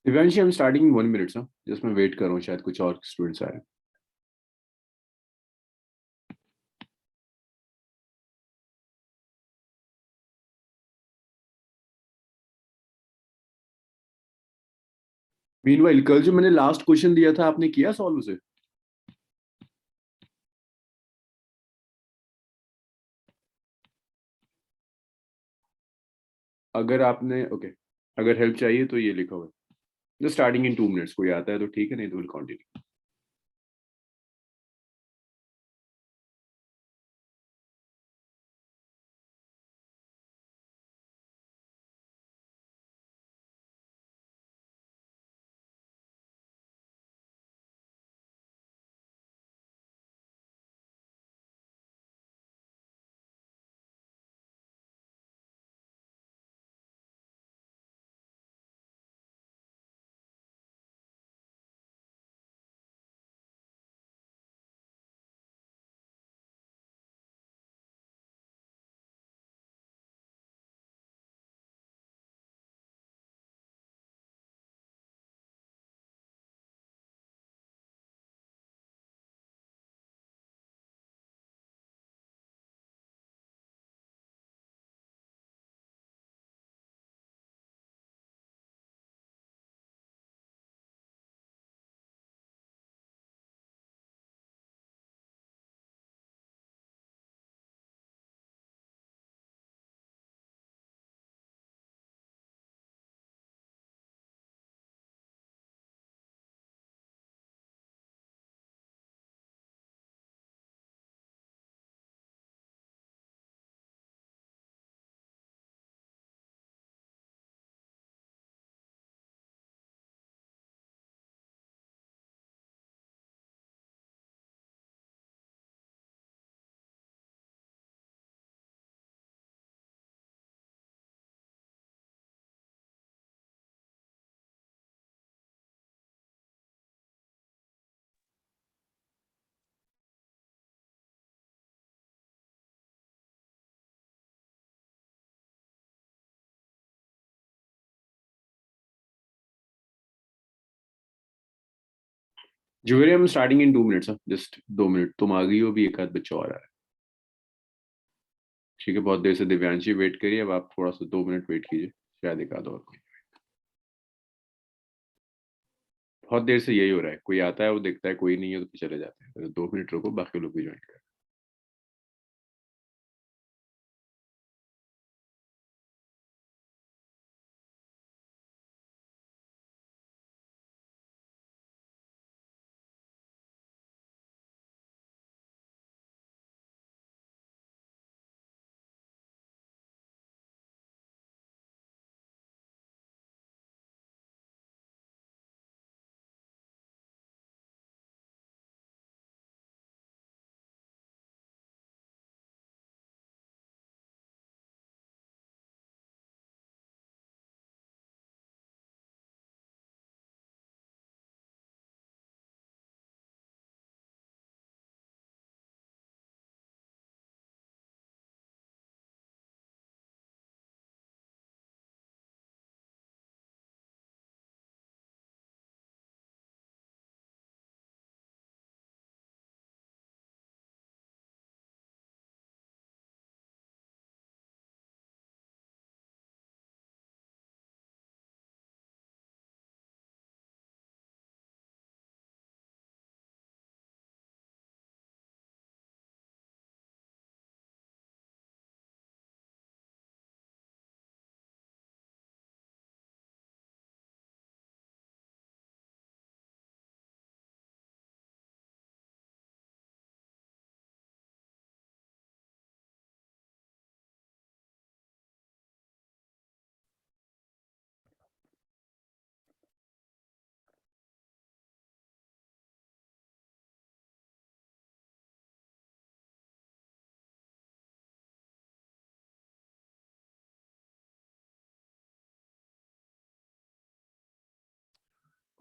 Divyanshi, I am starting in 1 minute, sir. Just मैं wait कर रहा हूँ, शायद कुछ और स्टूडेंट्स आ रहे हैं। मीनवाइल, कल जो मैंने लास्ट क्वेश्चन दिया था, आपने किया सॉल्व उसे? अगर आपने ओके, अगर हेल्प चाहिए तो ये लिखा हुआ है, जस्ट स्टार्टिंग इन 2 minutes। कोई आता है तो ठीक है, नहीं तो will continue. Juveri, I am starting in 2 minutes, sir. Just 2 minute, तुम आ गई हो भी, एक आध बच्चा और आ रहा है। ठीक है, बहुत देर से दिव्यांशी वेट करिए, अब आप थोड़ा सा 2 मिनट वेट कीजिए, शायद एक आध और कोई। बहुत देर से यही हो रहा है, कोई आता है, वो देखता है कोई नहीं है तो फिर चले जाते हैं। 2 मिनट रुको, बाकी लोग भी ज्वाइन करें।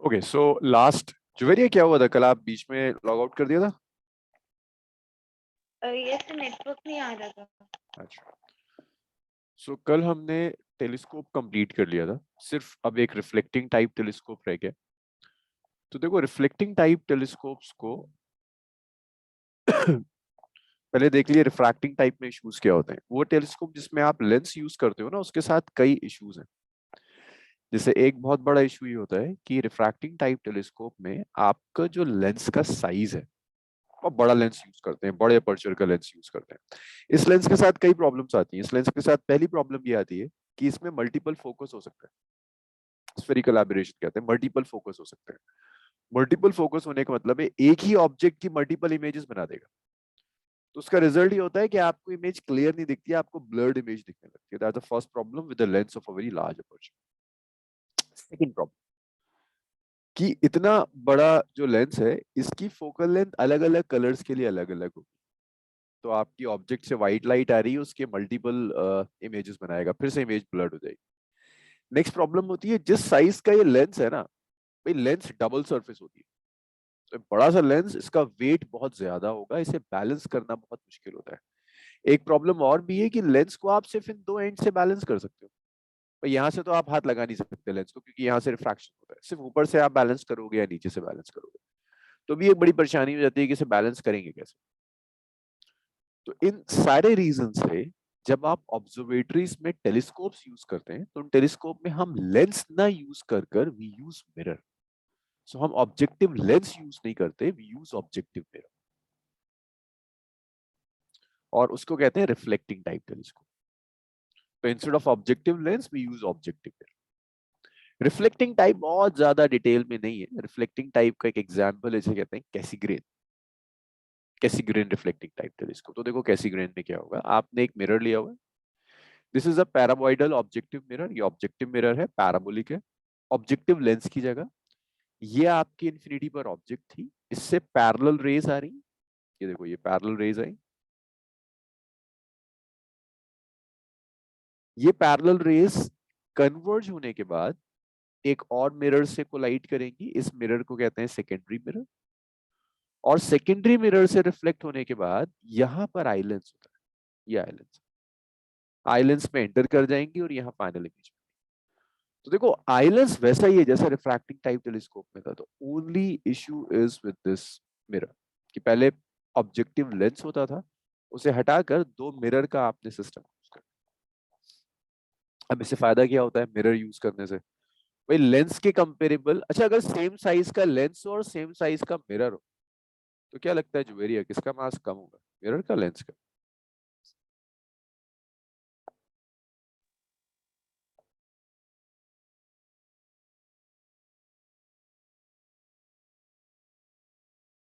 ओके, सो लास्ट जुवेरिया, क्या हुआ था कल? आप बीच में लॉग आउट कर दिया था? ये तो नेटवर्क नहीं आ रहा था। अच्छा, सो कल हमने टेलीस्कोप कंप्लीट कर लिया था, सिर्फ अब एक रिफ्लेक्टिंग टाइप टेलीस्कोप रह गया। तो देखो रिफ्लेक्टिंग टाइप टेलीस्कोप्स को पहले देख लिए रिफ्रैक्टिंग टाइप में इश्यूज क्या होते हैं। वो टेलीस्कोप जिसमें आप लेंस यूज करते हो ना, उसके साथ कई इश्यूज हैं। जैसे एक बहुत बड़ा इशू ये होता है कि रिफ्रैक्टिंग टाइप टेलीस्कोप में आपका जो लेंस का साइज है, और बड़ा लेंस यूज करते हैं, बड़े अपर्चर का लेंस यूज करते हैं। इस लेंस के साथ कई प्रॉब्लम्स आती हैं। इस लेंस के साथ पहली प्रॉब्लम ये आती है कि इसमें मल्टीपल फोकस हो सकता है। स्फेरिकल एबरेशन कहते हैं, मल्टीपल फोकस हो सकते हैं। मल्टीपल फोकस होने का मतलब है एक ही ऑब्जेक्ट की मल्टीपल इमेजेस बना देगा। तो उसका रिजल्ट ये होता है कि आपको इमेज क्लियर नहीं दिखती, आपको ब्लर्ड इमेज दिखने लगती है। That's the first problem with the lens of a very large aperture. Second problem कि इतना बड़ा जो लेंस है, इसकी फोकल लेंथ अलग अलग कलर्स के लिए अलग अलग होगी। तो आपकी ऑब्जेक्ट से व्हाइट लाइट आ रही है, उसके मल्टीपल इमेजेस बनाएगा, फिर से इमेज ब्लर्ड हो जाएगी। नेक्स्ट प्रॉब्लम होती है जिस साइज का ये लेंस है ना, भाई लेंस डबल सरफेस होती है। तो बड़ा सा लेंस, इसका वेट बहुत ज्यादा होगा, इसे बैलेंस करना बहुत मुश्किल होता है। एक प्रॉब्लम और भी है कि लेंस को आप सिर्फ इन दो एंड से बैलेंस कर सकते हो। पर यहाँ से तो आप हाथ लगा नहीं सकते लेंस को, क्योंकि यहाँ से रिफ्रैक्शन होता है। सिर्फ ऊपर से आप बैलेंस करोगे या नीचे से बैलेंस करोगे, तो भी एक बड़ी परेशानी हो जाती है कि इसे बैलेंस करेंगे कैसे। तो इन सारे रीजन से जब आप ऑब्जर्वेटरीज में टेलीस्कोप्स यूज करते हैं, तो उन टेलीस्कोप में हम लेंस ना यूज कर कर वी यूज मिरर। सो हम ऑब्जेक्टिव लेंस यूज नहीं करते, वी यूज ऑब्जेक्टिव मिरर, और उसको कहते हैं रिफ्लेक्टिंग टाइप टेलीस्कोप। तो instead of objective lens we use objective mirror. Reflecting type बहुत ज्यादा डिटेल में नहीं है। रिफ्लेक्टिंग टाइप का एक एग्जांपल इसे कहते हैं कैसीग्रेन। कैसीग्रेन रिफ्लेक्टिंग टाइप टेलीस्कोप। तो देखो कैसीग्रेन में क्या होगा, आपने एक मिरर लिया हुआ है। This is a paraboloidal objective mirror. ये ऑब्जेक्टिव मिरर है, पैराबोलिक है। ऑब्जेक्टिव लेंस की जगह ये आपकी इंफिनिटी पर ऑब्जेक्ट थी, इससे पैरेलल रेज आ रही। ये देखो ये पैरेलल रेज आई। ये पैरेलल रेज कन्वर्ज होने के बाद एक और मिरर से कोलाइड करेंगी। इस मिरर को कहते हैं सेकेंडरी मिरर। और सेकेंडरी मिरर से रिफ्लेक्ट होने के बाद यहां पर आइलेंस होता है। ये आइलेंस आइलेंस में एंटर कर जाएंगी और यहाँ फाइनल इमेज। तो देखो आइलेंस वैसा ही है जैसा रिफ्रैक्टिंग टाइप टेलीस्कोप में था। तो only issue is with this mirror कि पहले ऑब्जेक्टिव लेंस होता था, उसे हटाकर दो मिरर का आपने सिस्टम यूज कर। अब इससे फायदा क्या होता है मिरर यूज करने से? भाई लेंस के कंपेरेबल, अच्छा अगर सेम साइज का लेंस हो और सेम साइज का मिरर हो, तो क्या लगता है जुवेरिया किसका मास कम होगा, मिरर का लेंस का?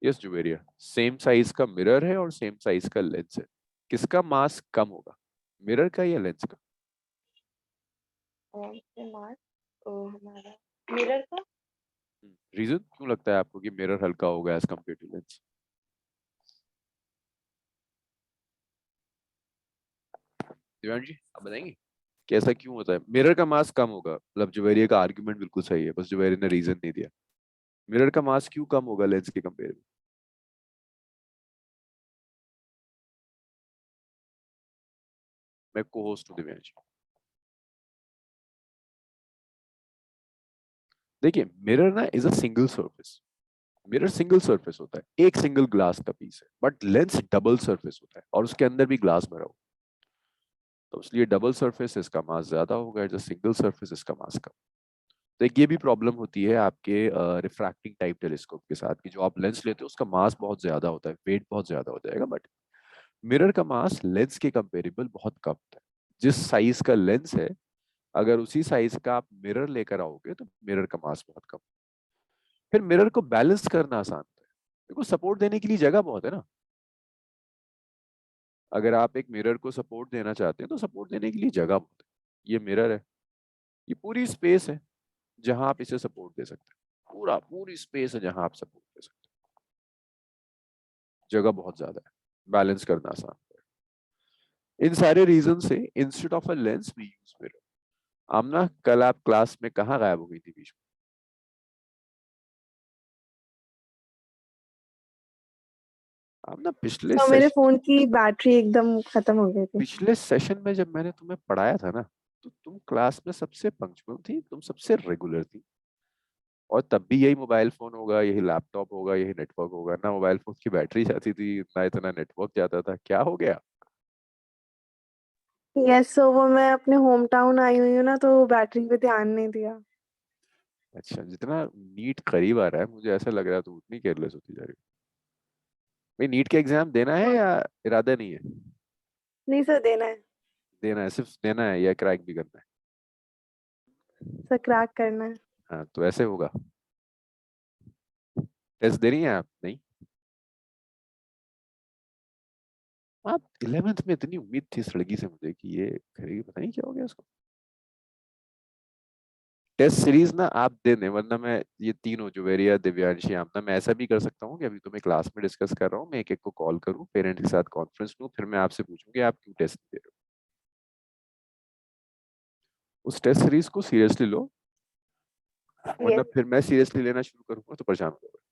यस जुवेरिया, सेम साइज का मिरर है और सेम साइज का लेंस है, किसका मास कम होगा, मिरर का या लेंस का? से मार्क हमारा मिरर का। रीजन क्यों लगता है आपको कि मिरर हल्का होगा as compare to lens? Divyansh ji आप बताएंगे कैसा क्यों होता है मिरर का मास कम होगा? मतलब जुवेरिया का आर्ग्यूमेंट बिल्कुल सही है, बस जुवेरिया ने रीजन नहीं दिया। मिरर का मास क्यों कम होगा लेंस के कंपेयर में? मैं को होस्ट हूँ दिव्यांश। देखिए मिरर ना is a single surface. Mirror single surface होता है, एक सिंगल ग्लास का पीस है। बट लेंस डबल सरफेस होता है और उसके अंदर भी ग्लास भरा हुआ। तो इसलिए डबल सरफेस इसका मास ज्यादा होगा, जो सिंगल सरफेस इसका मास कम। तो एक ये भी प्रॉब्लम होती है आपके रिफ्रैक्टिंग टाइप टेलीस्कोप के साथ कि जो आप लेंस लेते हो उसका मास बहुत ज्यादा होता है, वेट बहुत ज्यादा हो जाएगा। बट मिरर का मास लेंस के कंपेरेबल बहुत कम होता है। जिस साइज का लेंस है, अगर उसी साइज का आप मिरर लेकर आओगे तो मिरर का मास बहुत कम। फिर मिरर को बैलेंस करना आसान होता है। देखो सपोर्ट देने के लिए जगह बहुत है ना। अगर आप एक मिरर को सपोर्ट देना चाहते हैं तो सपोर्ट देने के लिए जगह बहुत है। ये मिरर है, ये पूरी स्पेस है जहां आप इसे सपोर्ट दे सकते हैं। पूरा पूरी स्पेस है जहां आप सपोर्ट दे सकते हैं। जगह बहुत ज्यादा है, बैलेंस करना आसान है। इन सारे रीजन से instead of a lens we use mirror. Aamna कल आप क्लास में कहाँ गायब हो गई थी बीच में? आमना पिछले मेरे सेशन फोन की बैटरी एकदम खत्म हो गई थी। पिछले सेशन में जब मैंने तुम्हें पढ़ाया था ना, तो तुम क्लास में सबसे पंक्चुअल थी, तुम सबसे रेगुलर थी, और तब भी यही मोबाइल फोन होगा, यही लैपटॉप होगा, यही नेटवर्क होगा। ना मोबाइल फोन की बैटरी जाती थी, ना इतना नेटवर्क जाता था। क्या हो गया? यस सर, वो मैं अपने होम टाउन आई हुई हूँ ना, तो बैटरी पे ध्यान नहीं दिया। अच्छा, जितना नीट करीब आ रहा है मुझे ऐसा लग रहा है तो उतनी केयरलेस होती जा रही है। भाई नीट के एग्जाम देना है या इरादा नहीं है? नहीं सर, देना है। देना है, सिर्फ देना है या क्रैक भी करना है? सर क्रैक करना है। हाँ तो ऐसे होगा। टेस्ट दे रही हैं आप? नहीं? आप 11th में इतनी उम्मीद थी इस लड़की से मुझे कि ये करेगी, पता नहीं क्या हो गया उसको। टेस्ट सीरीज ना आप दे दें, वरना मैं ये तीनों जो वेरिया, दिव्यांशी, आमना, मैं ऐसा भी कर सकता हूँ कि अभी तो मैं क्लास में डिस्कस कर रहा हूँ, मैं एक एक को कॉल करूँ, पेरेंट्स के साथ कॉन्फ्रेंस लूँ, फिर मैं आपसे पूछूं कि आप क्यों टेस्ट दे रहे हो। उस टेस्ट सीरीज को सीरियसली लो, वरना यस। फिर मैं सीरियसली लेना शुरू करूंगा तो परेशान हो जाओगे।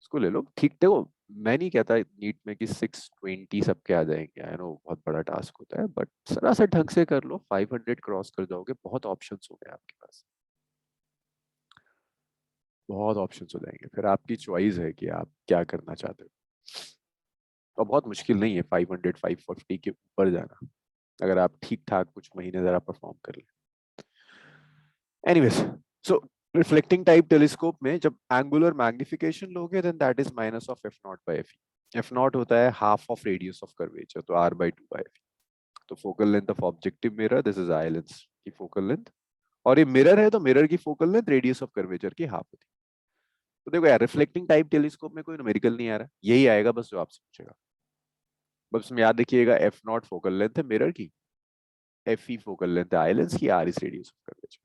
उसको ले लो, ठीक। देखो, मैं नहीं कहता नीट में कि 620 सबके आ जाएंगे, आई नो बहुत बड़ा टास्क होता है, बट जरा सा ढंग से कर लो, 500 क्रॉस कर जाओगे, बहुत ऑप्शंस हो गए आपके पास, बहुत ऑप्शंस हो जाएंगे। फिर आपकी चॉइस है कि आप क्या करना चाहते हो। और बहुत मुश्किल नहीं है 500 550 के ऊपर जाना, अगर आप ठीक ठाक कुछ महीने जरा परफॉर्म कर लें। Anyways, so reflecting type telescope में जब एंगुलर मैग्निफिकेशन लोगे, then that is minus of f naught by f. F naught होता है half of radius of curvature, तो r by two by f. तो focal length of objective mirror, this is eye lens की focal length, और ये mirror है तो mirror की focal length radius of curvature की हाफ होती है। तो देखो यार, रिफ्लेक्टिंग टाइप टेलीस्कोप में कोई न्यूमेरिकल नहीं आ रहा, यही आएगा बस जो आपसे पूछेगा। बस उसमें याद रखिएगा, एफ नॉट फोकल लेंथ है मिरर की, एफ ई फोकल लेंथ है आई लेंस की, R is radius of curvature.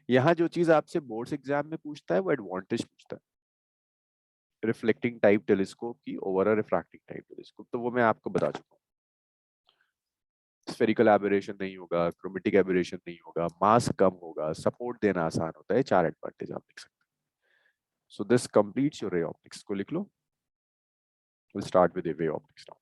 यहाँ जो चीज आपसे बोर्ड्स एग्जाम में पूछता है वो एडवांटेज पूछता है, रिफ्लेक्टिंग टाइप टेलीस्कोप की over a refracting type telescope, तो वो मैं आपको बता चुका हूँ। स्फेरिकल एबरेशन नहीं होगा, क्रोमेटिक एबरेशन नहीं होगा, मास कम होगा, सपोर्ट देना आसान होता है, चार एडवांटेज आप लिख सकते हैं। So this completes your ray optics. को लिख लो, we'll start with the ray optics now.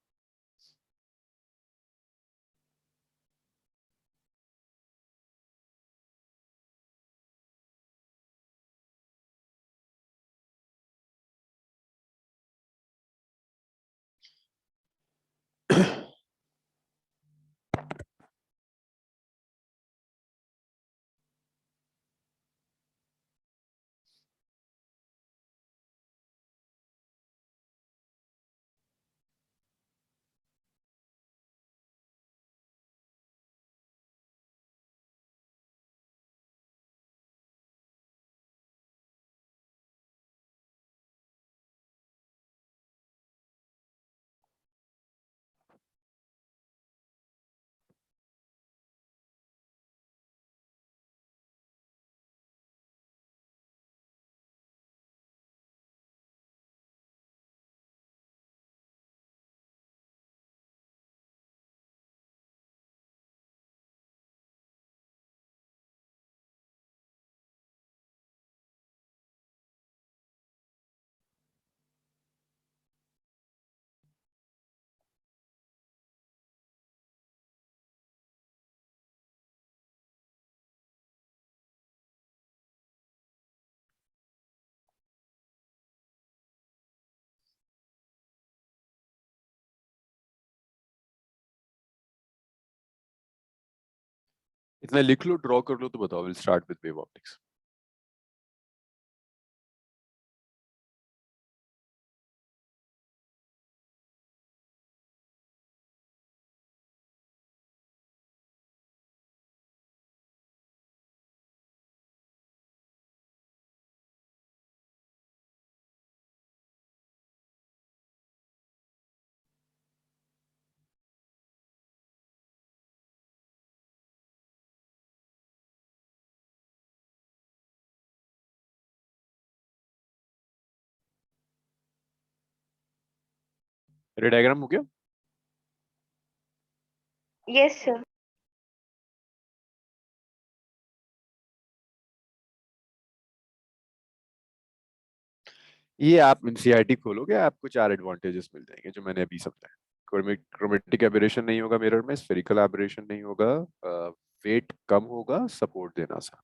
इतना लिख लो, ड्रॉ कर लो, तो बताओ। Will start with wave optics. रे डायग्राम हो गया? Yes sir. ये आप एनसीईआरटी खोलोगे, आपको चार एडवांटेजेस मिल जाएंगे जो मैंने अभी समझाया। क्रोमेटिक एबरेशन नहीं होगा मिरर में, स्फेरिकल एबरेशन नहीं होगा, वेट कम होगा सपोर्ट देना सा।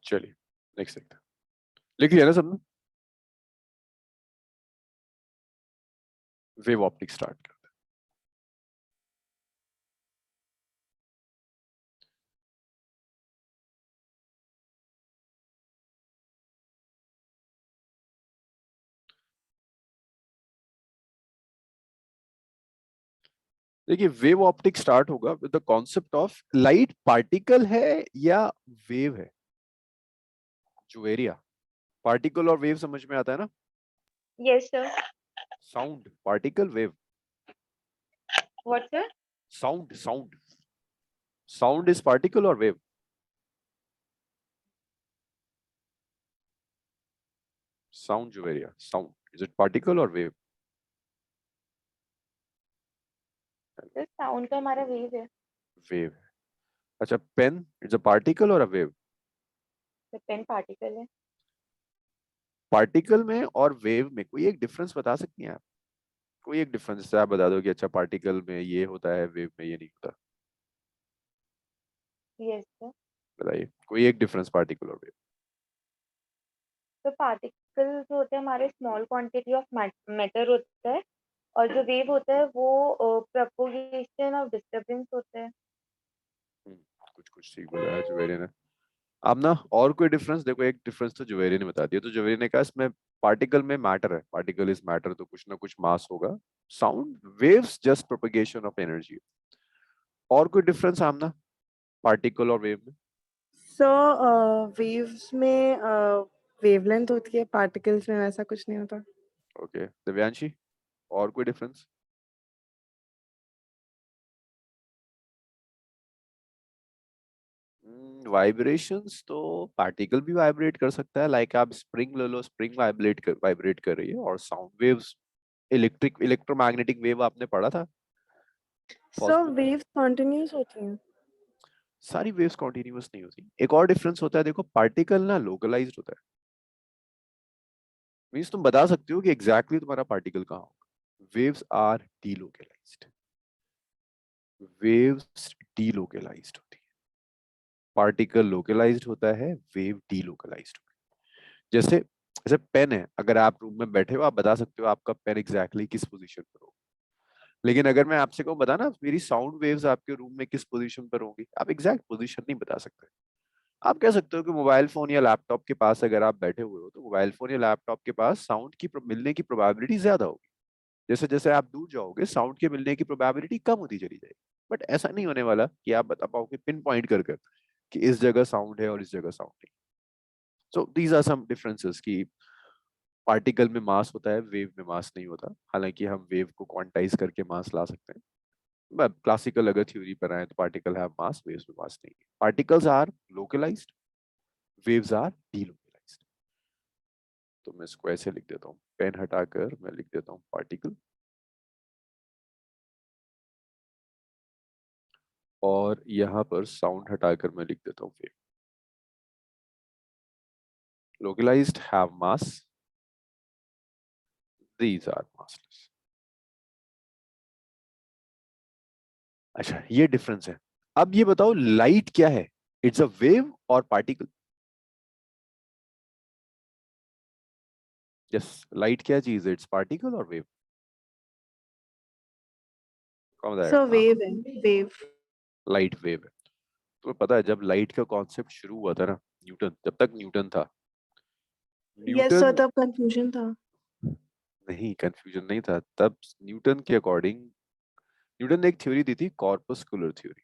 चलिए नेक्स्ट देखते हैं। लिख लिया ना सबने? वेव ऑप्टिक स्टार्ट करते हैं। देखिए वेव ऑप्टिक स्टार्ट होगा with the concept of light particle है या वेव है। जुवेरिया, पार्टिकल और वेव समझ में आता है ना? Yes, sir. Sound particle wave, What, sir? Sound sound sound is particle और wave? Sound Juveria, sound is it particle और वेव? Sir, sound तो हमारा wave है. वेव। अच्छा पेन इट्स अ पार्टिकल और a wave? The pen particle है. Particle में और वेव में कोई एक डिफरेंस बता सकती हैं आप? कोई एक डिफरेंस जैसे आप बता दो कि अच्छा पार्टिकल में ये होता है वेव में ये नहीं होता, Yes, sir. बताइए कोई एक डिफरेंस पार्टिकल और वेव। तो particles जो होते हैं हमारे small quantity of matter होता है और जो wave होता है वो propagation of disturbance होता है. कुछ कुछ ठीक बताया जुवेरिया ने। अब ना और कोई डिफरेंस देखो, एक डिफरेंस तो जुवेरिया ने बता दिया। तो जुवेरिया ने कहा इसमें पार्टिकल में मैटर है, पार्टिकल इज मैटर, तो कुछ ना कुछ मास होगा। Sound waves just propagation of energy. और कोई डिफरेंस आमना पार्टिकल और वेव में? सो वेव्स में वेवलेंथ होती है, पार्टिकल्स में वैसा कुछ नहीं होता। ओके दिव्यांशी, और कोई डिफरेंस? वाइब्रेशंस तो पार्टिकल भी वाइब्रेट कर सकता है, लाइक आप स्प्रिंग ले लो, स्प्रिंग वाइब्रेट कर रही है। और साउंड वेव्स, इलेक्ट्रोमैग्नेटिक वेव आपने पढ़ा था? सो Possible? वेव्स कंटिन्यूअस होती हैं। सारी वेव्स कॉन्टिन्यूअस नहीं होती। एक और डिफरेंस होता है देखो, पार्टिकल ना लोकलाइज्ड होता है। मींस तुम बता सकते हो कि एग्जैक्टली तुम्हारा पार्टिकल कहाँ होगा। Waves are delocalised, waves delocalised होती है। पार्टिकल लोकलाइज्ड होता है, वेव डीलोकलाइज्ड होती है। जैसे जैसे पेन है, अगर आप रूम में बैठे हो आप बता सकते हो आपका पेन एग्जैक्टली किस पोजीशन पर होगा। लेकिन अगर मैं आपसे कहूँ बताना मेरी साउंड वेव्स आपके रूम में किस पोजीशन पर होंगी, आप एग्जैक्ट पोजीशन नहीं बता सकते। आप कह सकते हो कि मोबाइल फोन या लैपटॉप के पास अगर आप बैठे हुए हो तो मोबाइल फोन या लैपटॉप के पास साउंड की मिलने की प्रोबेबिलिटी ज्यादा होगी। जैसे जैसे आप दूर जाओगे साउंड के मिलने की प्रोबेबिलिटी कम होती चली जाएगी। बट ऐसा नहीं होने वाला कि आप बता पाओगे पिन पॉइंट कर कर कि इस जगह साउंड है और इस जगह साउंड नहीं। So these are some differences कि पार्टिकल में मास होता है, वेव में मास नहीं होता। हालांकि हम वेव को क्वांटाइज करके मास ला सकते हैं। क्लासिकल अगर थ्योरी पर आए तो पार्टिकल हैव मास, वेव्स में मास नहीं है। Particles are localised, waves are delocalised. तो मैं इसको ऐसे लिख देता हूँ, पेन हटाकर मैं लिख देता हूँ पार्टिकल, और यहाँ पर साउंड हटाकर मैं लिख देता हूँ wave. Localized have mass, these are massless. अच्छा ये डिफरेंस है। अब ये बताओ लाइट क्या है, इट्स अ वेव और पार्टिकल? यस, लाइट क्या चीज है, इट्स पार्टिकल और वेव? कौन बताएगा? सो वेव है, वेव। लाइट वेव है। तुम्हें पता है जब लाइट का कॉन्सेप्ट शुरू हुआ था ना, न्यूटन, जब तक न्यूटन था, यस सर, न्यूटन तब कंफ्यूजन था। नहीं, कंफ्यूजन नहीं था तब। न्यूटन के अकॉर्डिंग न्यूटन ने एक थ्योरी दी थी, कॉर्पस्कुलर थ्योरी।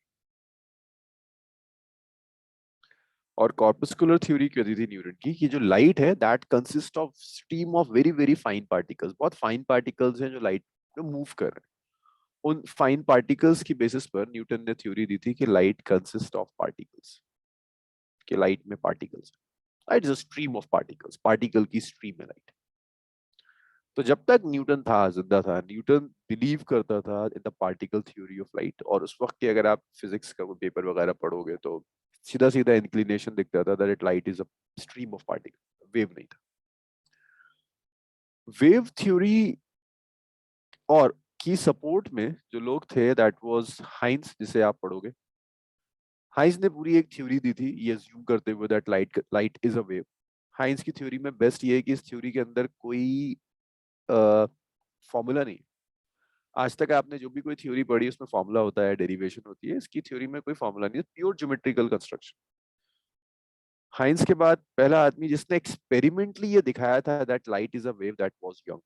और कॉर्पस्कुलर थ्योरी क्या दी थी न्यूटन की, कि जो लाइट है that consist of stream of very very fine particles. बहुत फाइन पार्टिकल्स हैं जो लाइट में मूव कर रहे हैं। उन फाइन पार्टिकल्स की बेसिस पर न्यूटन ने थ्योरी दी थी कि लाइट कंसिस्ट ऑफ पार्टिकल्स, कि लाइट में particles, light is a stream of particles, particle की स्ट्रीम है लाइट। तो जब तक न्यूटन था, जिंदा था, न्यूटन बिलीव करता था in the particle theory of light. और उस वक्त के अगर आप फिजिक्स का कोई पेपर वगैरह पढ़ोगे तो सीधा सीधा इंक्लिनेशन दिखता था that light is a stream of particle, wave नहीं था। वेव थ्योरी और की सपोर्ट में जो लोग थे दैट वाज हाइंस, जिसे आप पढ़ोगे। हाइंस ने पूरी एक थ्योरी दी थी ये अज्यूम करते हुए that light is a wave. Huygens की थ्योरी में बेस्ट ये है कि इस थ्योरी के अंदर कोई फॉर्मूला नहीं। आज तक आपने जो भी कोई थ्योरी पढ़ी उसमें फॉर्मूला होता है, डेरिवेशन होती है। इसकी थ्योरी में कोई फॉर्मूला नहीं है, प्योर ज्योमेट्रिकल कंस्ट्रक्शन। हाइंस के बाद पहला आदमी जिसने एक्सपेरिमेंटली ये दिखाया था that light is a wave that was Young.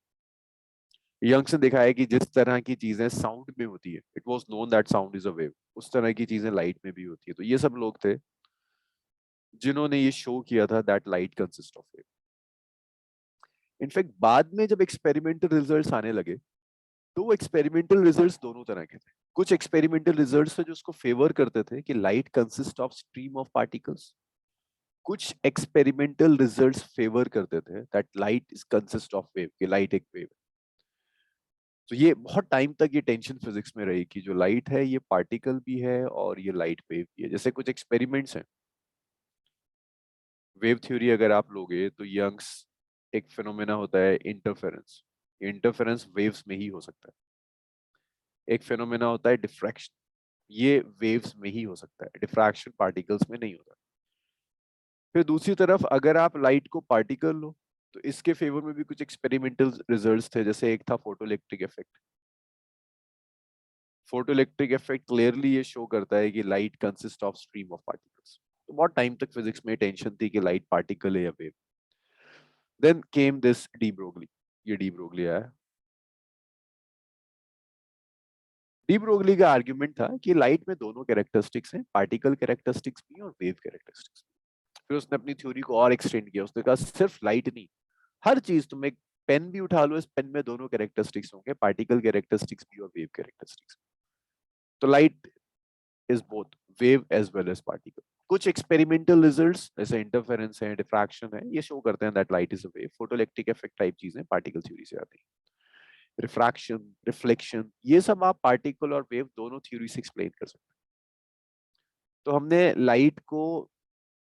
Young's ने दिखाया कि जिस तरह की चीजें साउंड में होती है, it was known that sound is a wave, उस तरह की चीजें लाइट में भी होती है। तो ये सब लोग थे जिन्होंने ये शो किया था that light consist of wave. In fact बाद में जब एक्सपेरिमेंटल रिजल्ट्स आने लगे तो वो एक्सपेरिमेंटल रिजल्ट्स दोनों तरह के थे। कुछ एक्सपेरिमेंटल रिजल्ट्स थे जो उसको फेवर करते थे कि light consist of stream of particles. कुछ एक्सपेरिमेंटल रिजल्ट्स फेवर करते थे that light is consist of wave, कि लाइट एक वेव। तो ये बहुत टाइम तक ये टेंशन फिजिक्स में रही कि जो लाइट है ये पार्टिकल भी है और ये लाइट वेव भी है। जैसे कुछ एक्सपेरिमेंट्स हैं वेव थ्योरी अगर आप लोगे तो यंग्स एक फिनोमेना होता है इंटरफेरेंस। इंटरफेरेंस वेव्स में ही हो सकता है। एक फिनोमेना होता है डिफ्रैक्शन, ये वेव्स में ही हो सकता है, डिफ्रैक्शन पार्टिकल्स में नहीं होता। फिर दूसरी तरफ अगर आप लाइट को पार्टिकल लो तो इसके फेवर में भी कुछ एक्सपेरिमेंटल रिजल्ट्स थे। जैसे एक था photoelectric effect. Photoelectric effect clearly ये शो करता है कि light consist of stream of particles. तो बहुत टाइम तक फिजिक्स में टेंशन थी कि लाइट पार्टिकल है या wave. Then came this de Broglie. ये डी ब्रोगली आया। डी ब्रोगली का आर्ग्यूमेंट था कि लाइट में दोनों कैरेक्टरिस्टिक्स हैं, पार्टिकल कैरेक्टरिस्टिक्स भी और वेव कैरेक्टरिस्टिक्स भी। फिर उसने अपनी थ्योरी को और एक्सटेंड किया। उसने कहा सिर्फ लाइट नहीं, हर चीज, तुम एक पेन भी उठा लो, इस पेन में दोनों कैरेक्टरिस्टिक्स होंगे, पार्टिकल कैरेक्टरिस्टिक्स भी और वेव कैरेक्टरिस्टिक्स। तो light is both wave as well as particle. कुछ एक्सपेरिमेंटल रिजल्ट्स जैसे इंटरफेरेंस है, डिफ्रैक्शन है, ये शो करते हैं that light is a wave. Photoelectric effect type चीजें पार्टिकल थ्योरी से आती है। रिफ्रैक्शन, रिफ्लेक्शन, ये सब आप पार्टिकल और वेव दोनों थ्योरी से एक्सप्लेन कर सकते हैं। तो हमने लाइट को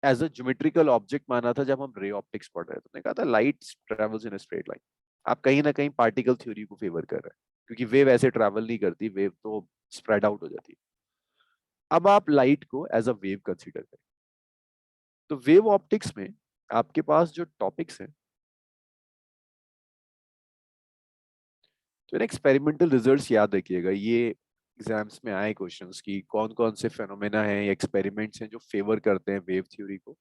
एज अ ज्योमेट्रिकल ऑब्जेक्ट माना था जब हम रे ऑप्टिक्स पढ़ रहे थे। हमने कहा था light travels in a straight line. आप कहीं ना कहीं पार्टिकल थ्योरी को फेवर कर रहे हैं क्योंकि वेव ऐसे ट्रैवल नहीं करती, वेव तो स्प्रेड आउट हो जाती है। अब आप लाइट को एज अ वेव कंसीडर करें। तो वेव ऑप्टिक्स में आपके पास जो टॉपिक्स हैं, तो एक्सपेरिमेंटल रिजल्ट्स याद रखिएगा। ये एग्जाम्स में आए क्वेश्चंस की कौन कौन से फेनोमेना हैं या एक्सपेरिमेंट्स हैं जो फेवर करते हैं वेव थ्योरी को,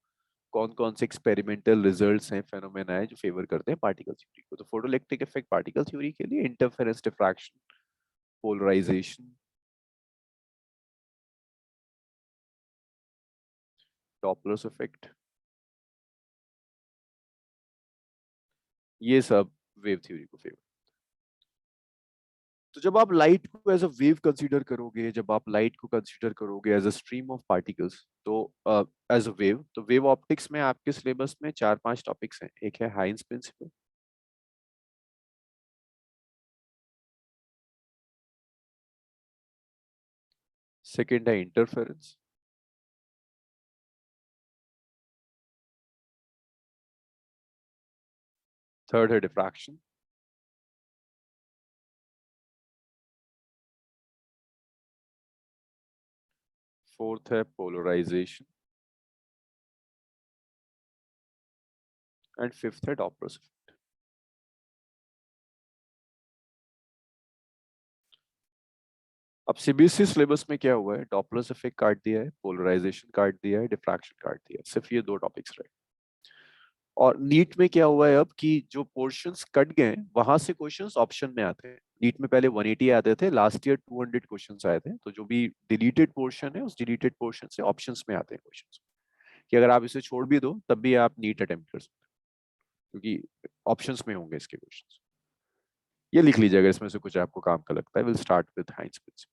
कौन कौन से एक्सपेरिमेंटल रिजल्ट्स हैं, फेनोमेना है जो फेवर करते हैं पार्टिकल थ्योरी को। तो फोटोइलेक्ट्रिक इफेक्ट पार्टिकल थ्योरी के लिए, interference, diffraction, polarisation, Doppler's effect, ये सब वेव थ्योरी को फेवर। तो जब आप लाइट को एज अ वेव कंसीडर करोगे, जब आप लाइट को कंसीडर करोगे as a stream of particles, तो एज अ वेव, तो वेव ऑप्टिक्स में आपके सिलेबस में 4-5 टॉपिक्स हैं। एक है हाइंस प्रिंसिपल, सेकंड है इंटरफेरेंस, थर्ड है डिफ्रैक्शन, फोर्थ है पोलराइजेशन एंड फिफ्थ है डॉपलर्स इफेक्ट। अब सीबीएसई सिलेबस में क्या हुआ है, डॉपलर्स इफेक्ट काट दिया है, पोलराइजेशन काट दिया है, डिफ्रैक्शन काट दिया है, सिर्फ ये 2 टॉपिक्स रहे। और नीट में क्या हुआ है अब कि जो पोर्शंस कट गए वहां से क्वेश्चंस ऑप्शन में आते हैं। नीट में पहले 180 आते थे, लास्ट ईयर 200 क्वेश्चंस आए थे। तो जो भी डिलीटेड पोर्शन है उस डिलीटेड पोर्शन से ऑप्शंस में आते हैं क्वेश्चंस, कि अगर आप इसे छोड़ भी दो तब भी आप नीट अटेम्प्ट कर सकते हो क्योंकि ऑप्शंस में होंगे इसके क्वेश्चंस। ये लिख लीजिए अगर इसमें से कुछ आपको काम का लगता है। Will start with Huygens principle.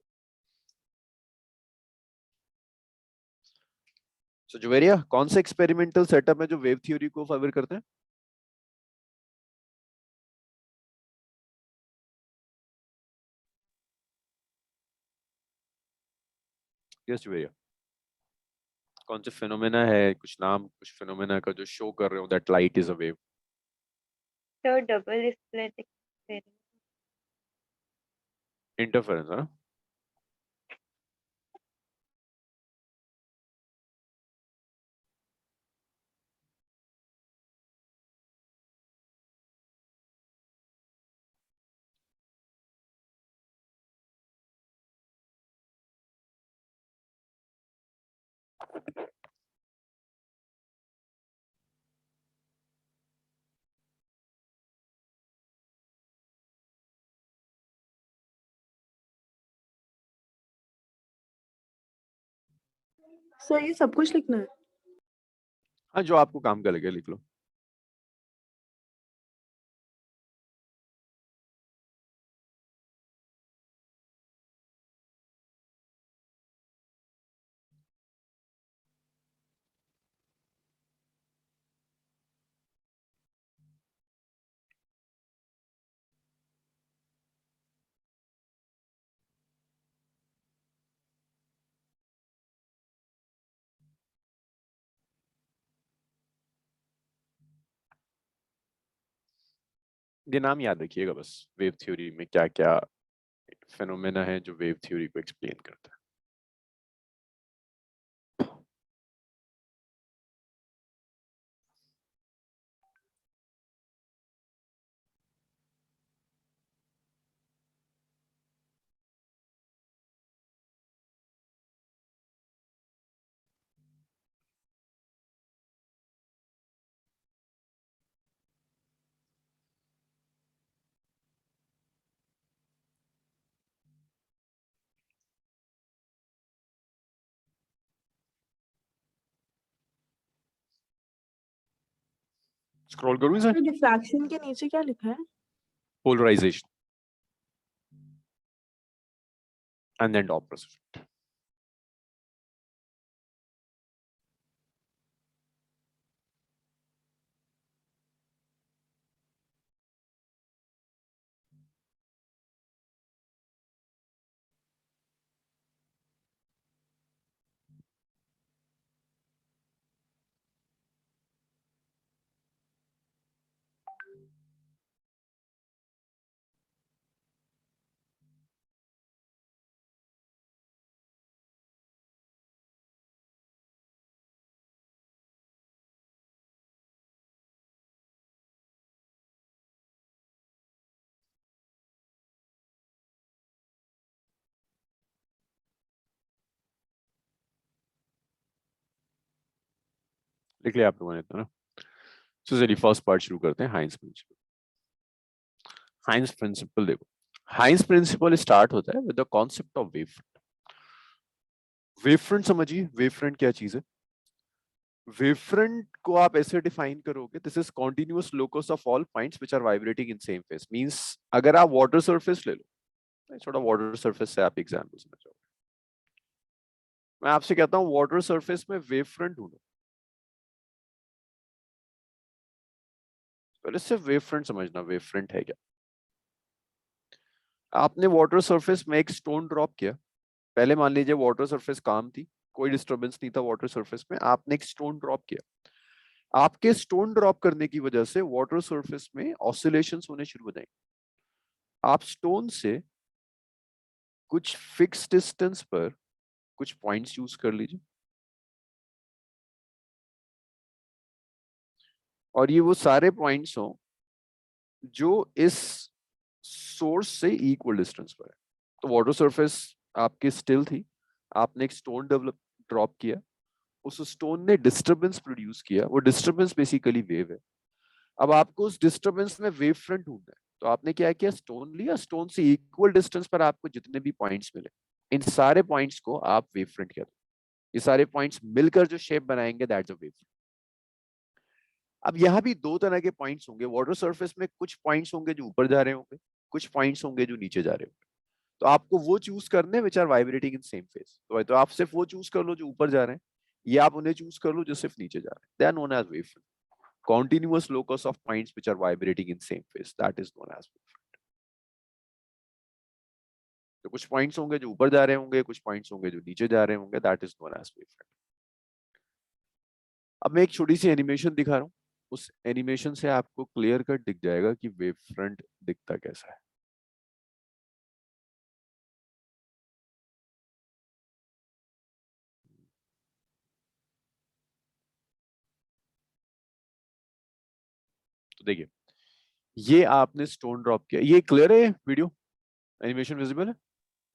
So Juveria, कौन से एक्सपेरिमेंटल सेटअप है जो वेव थ्योरी को फेवर करते हैं? यस भैया, कौन से फिनोमेना है, कुछ नाम, कुछ फिनोमेना का जो शो कर रहे हो that light is a wave? Sir double split experiment. Interference है ना? सर ये सब कुछ लिखना है? हाँ, जो आपको काम का लगे लिख लो। ये नाम याद रखिएगा बस, वेव थ्योरी में क्या क्या फिनोमेना है जो वेव थ्योरी को एक्सप्लेन करता है। स्क्रॉल करूं सर? सर डिफ्रैक्शन के नीचे क्या लिखा है? Polarisation and then Doppler effect. लिख लिया आप लोगों ने तो ना? तो चलिए फर्स्ट पार्ट शुरू करते हैं, हाइंस प्रिंसिपल। हाइंस प्रिंसिपल देखो, हाइंस प्रिंसिपल स्टार्ट होता है with the concept of wave front. Wave front समझिए, वेव फ्रंट क्या चीज है? वेव फ्रंट को आप ऐसे डिफाइन करोगे, this is continuous locus of all points which are vibrating in same phase. Means अगर आप वाटर सरफेस ले लो, थोड़ा वाटर सरफेस से आप एग्जांपल समझो, मैं आपसे कहता हूं वाटर सरफेस में वेव फ्रंट ढूंढो, पहले सिर्फ वेव फ्रंट समझना, वेव फ्रंट है क्या। आपने वाटर सरफेस में एक स्टोन ड्रॉप किया, पहले मान लीजिए वाटर सरफेस काम थी, कोई डिस्टरबेंस नहीं था वाटर सरफेस में, आपने एक स्टोन ड्रॉप किया। आपके स्टोन ड्रॉप करने की वजह से वाटर सरफेस में ऑसिलेशंस होने शुरू हो जाएंगे। आप स्टोन से कुछ फिक्स डिस्टेंस पर कुछ पॉइंट्स यूज कर लीजिए, और ये वो सारे पॉइंट्स हो जो इस सोर्स से इक्वल डिस्टेंस पर है। तो वाटर सरफेस आपकी स्टिल थी, आपने एक स्टोन डेवलप ड्रॉप किया, उस स्टोन ने डिस्टरबेंस प्रोड्यूस किया, वो डिस्टरबेंस बेसिकली वेव है। अब आपको उस डिस्टरबेंस में वेव फ्रंट ढूंढना है, तो आपने क्या किया, स्टोन लिया, स्टोन से इक्वल डिस्टेंस पर आपको जितने भी पॉइंट्स मिले, इन सारे पॉइंट्स को आप वेव फ्रंट कहते हो। ये सारे पॉइंट्स मिलकर जो शेप बनाएंगे दैट्स अ वेव फ्रंट। अब यहाँ भी दो तरह के पॉइंट्स होंगे वाटर सरफेस में, कुछ पॉइंट्स होंगे जो ऊपर जा रहे होंगे, कुछ पॉइंट्स होंगे जो नीचे जा रहे होंगे। तो आपको वो चूज करने which are vibrating in same phase. तो आप सिर्फ वो चूज कर लो जो ऊपर जा रहे हैं, या आप उन्हें चूज कर लो जो सिर्फ नीचे जा रहे हैं। They are known as wave front. Continuous locus of points which are vibrating in same phase, that is known as wave front. तो कुछ पॉइंट्स होंगे जो ऊपर जा रहे होंगे, कुछ पॉइंट्स होंगे जो नीचे जा रहे होंगे, that is known as wave front. अब मैं एक छोटी सी एनिमेशन दिखा रहा हूँ, उस एनिमेशन से आपको क्लियर कट दिख जाएगा कि वेव फ्रंट दिखता कैसा है। तो देखिए, ये आपने स्टोन ड्रॉप किया, ये क्लियर है वीडियो, एनिमेशन विजिबल है?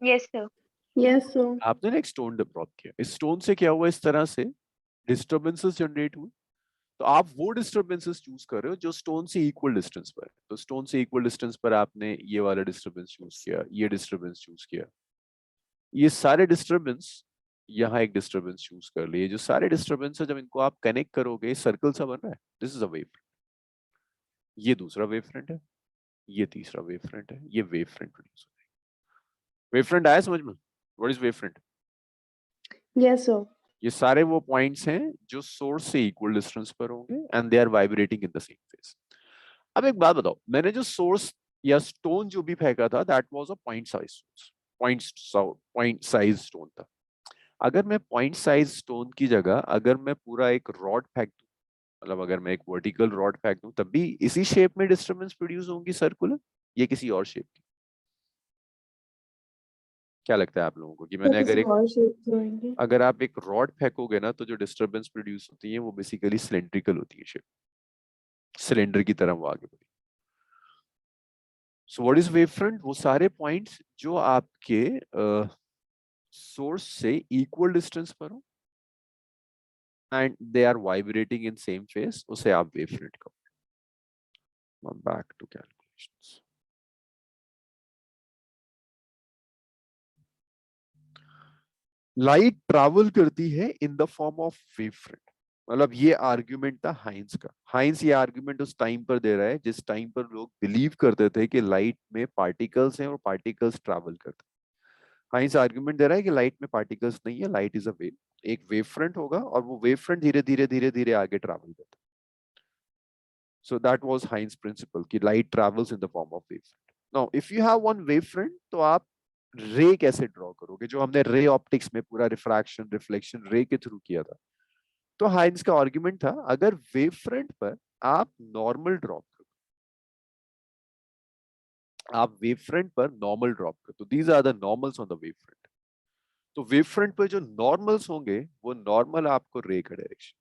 Yes sir. Yes sir. आपने ना एक स्टोन ड्रॉप किया, इस स्टोन से क्या हुआ, इस तरह से डिस्टर्बेंसेस जनरेट हुए। तो आप वो डिस्टर्बेंसेस चूज कर रहे हो जो स्टोन से इक्वल डिस्टेंस पर है। तो स्टोन से इक्वल डिस्टेंस पर आपने ये वाला डिस्टर्बेंस चूज किया, ये डिस्टर्बेंस चूज किया, ये सारे डिस्टर्बेंस, यहाँ एक डिस्टर्बेंस चूज कर लिए। जो सारे डिस्टर्बेंस है, जब इनको आप कनेक्ट करोगे, सर्कल सा बन रहा है, this is a wave front. ये दूसरा वेव फ्रंट है, ये तीसरा वेव फ्रंट है, ये वेव फ्रंट प्रोड्यूस हो जाएगा। वेव फ्रंट आया समझ में? What is wave front? Yes sir. ये सारे वो पॉइंट्स हैं जो सोर्स से इक्वल डिस्टेंस पर होंगे and they are vibrating in the same phase. अब एक बात बताओ, मैंने जो सोर्स या स्टोन जो भी फेंका था, that was a point size, point size stone था। अगर मैं पॉइंट साइज स्टोन की जगह अगर मैं पूरा एक रॉड फेंक दूं, मतलब अगर मैं एक वर्टिकल रॉड फेंक दूं, तब भी इसी शेप में डिस्टर्बेंस प्रोड्यूस होंगी, सर्कुलर, ये किसी और शेप की? क्या लगता है आप लोगों को कि तो मैंने किसी और शेप की होंगी। अगर आप एक रॉड फेंकोगे ना, तो जो डिस्टर्बेंस प्रोड्यूस होती है वो बेसिकली सिलेंड्रिकल होती है शेप, सिलेंडर की तरह वो आगे बढ़ी। So what is wave front? वो सारे पॉइंट्स जो आपके सोर्स से इक्वल डिस्टेंस पर हो and they are vibrating in same phase, उसे आप वेव फ्रंट कहो। Back to calculations. Light travel करती है in the form of wave front. मतलब ये आर्ग्यूमेंट था हाइंस का। हाइंस ये आर्ग्यूमेंट उस टाइम पर दे रहा है जिस टाइम पर लोग बिलीव करते थे कि लाइट में पार्टिकल्स हैं और पार्टिकल्स ट्रैवल करते हैं। हाइंस आर्ग्यूमेंट दे रहा है कि लाइट में पार्टिकल्स नहीं है, लाइट इज अ वेव। एक वेव फ्रंट होगा और वो वेव फ्रंट धीरे धीरे धीरे धीरे आगे ट्रैवल करता है। सो दैट वाज हाइंस प्रिंसिपल कि light travels in the form of wave front. Now if you have one wave front, तो आप रे कैसे ड्रॉ करोगे, जो हमने रे ऑप्टिक्स में पूरा रिफ्रैक्शन रिफ्लेक्शन रे के थ्रू किया था। तो हाइंस का आर्गुमेंट था, अगर वेव फ्रंट पर आप नॉर्मल ड्रॉप करो, आप वेव फ्रंट पर नॉर्मल ड्रॉप करो, तो these are the normals on the wave front. तो वेव फ्रंट पर जो नॉर्मल्स होंगे वो नॉर्मल आपको रे का direction.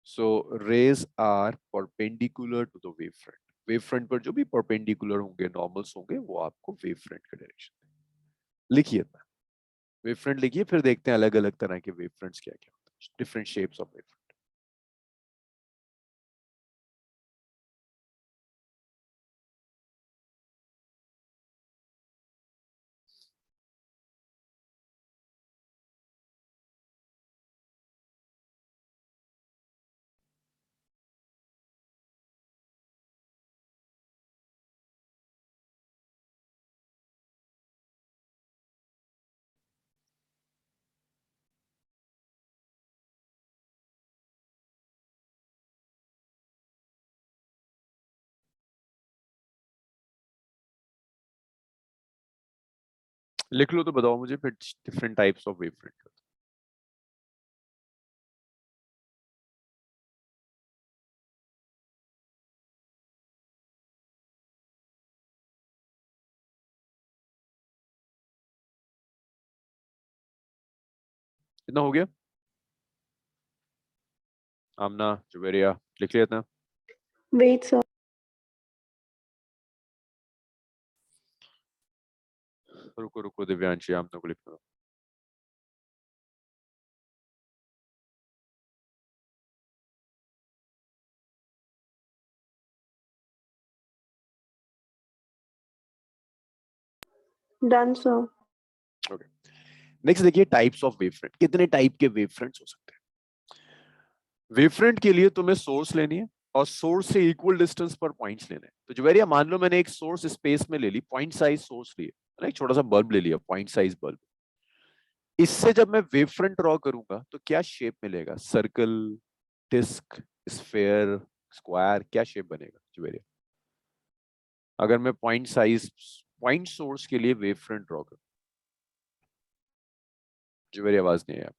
So rays are perpendicular to the wave front. Wave front पर जो भी परपेंडिकुलर होंगे, नॉर्मल्स होंगे, वो आपको वेव फ्रंट का डायरेक्शन। लिखिए ना, वेव फ्रंट लिखिए, फिर देखते हैं अलग अलग तरह के वेव फ्रंट्स क्या क्या होते हैं, different shapes of wave front. लिख लो तो बताओ मुझे फिर different types of wave front. कितना हो गया? आमना, जुबेरिया, लिख लिया इतना? Wait sir. रुको रुको दिव्यांशी, आमना को लिखना। Done sir. ओके, नेक्स्ट देखिए टाइप्स ऑफ वेव फ्रंट। कितने टाइप के वेव फ्रंट्स हो सकते हैं? वेव फ्रंट के लिए तुम्हें सोर्स लेनी है और सोर्स से इक्वल डिस्टेंस पर पॉइंट्स लेने हैं। तो जुबेरिया, मान लो मैंने एक सोर्स स्पेस में ले ली, पॉइंट साइज सोर्स लिए, मैंने एक छोटा सा बल्ब ले लिया, पॉइंट साइज बल्ब। इससे जब मैं वेव फ्रंट ड्रॉ करूंगा तो क्या शेप मिलेगा? सर्कल, डिस्क, स्फेयर, स्क्वायर, क्या शेप बनेगा जुबेरिया? अगर मैं पॉइंट सोर्स के लिए वेव फ्रंट ड्रॉ करो। जो मेरी आवाज नहीं है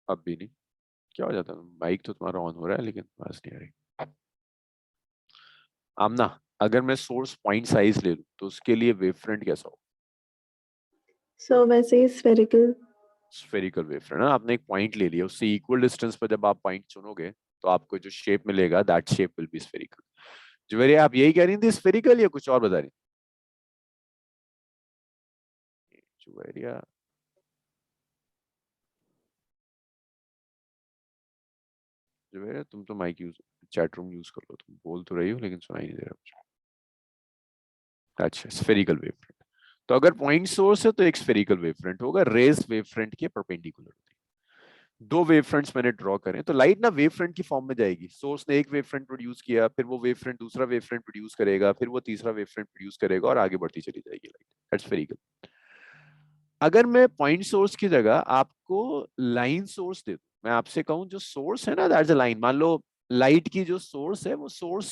अब भी नहीं, क्या हो जाता है? माइक तो तुम्हारा ऑन हो रहा है लेकिन आवाज नहीं आ रही। आमना, अगर मैं सोर्स पॉइंट साइज ले लूं तो उसके लिए वेव फ्रंट कैसा हो? सो वैसे ही स्फेरिकल। स्फेरिकल वेव फ्रंट ना, आपने एक पॉइंट ले लिया, उससे इक्वल डिस्टेंस पर जब आप पॉइंट चुनोगे तो आपको जो शेप मिलेगा that shape will be spherical. Zuberia, आप यही कह रही थी स्फेरिकल या कुछ और बता रही? जुवेरिया, जुवेरिया तुम तो mic use, chat room use कर लो, तुम बोल तो रही हो लेकिन सुनाई नहीं दे रहा मुझे। अच्छा, स्फेरिकल वेव फ्रंट। तो अगर पॉइंट सोर्स है तो एक स्फेरिकल वेव फ्रंट होगा, रेज वेव फ्रंट के परपेंडिकुलर होती है। दो वेव फ्रंट्स मैंने ड्रॉ करें तो लाइट ना वेव फ्रंट की फॉर्म में जाएगी। सोर्स ने एक वेव फ्रंट प्रोड्यूस किया, फिर वो वेव फ्रंट दूसरा वेव फ्रंट प्रोड्यूस करेगा, फिर वो तीसरा वेव फ्रंट प्रोड्यूस करेगा और आगे बढ़ती चली जाएगी लाइट। That's spherical. अगर मैं पॉइंट सोर्स की जगह आपको लाइन सोर्स दे दूं, मैं आपसे कहूं जो सोर्स है ना दैट्स अ लाइन, मान लो लाइट की जो सोर्स है वो सोर्स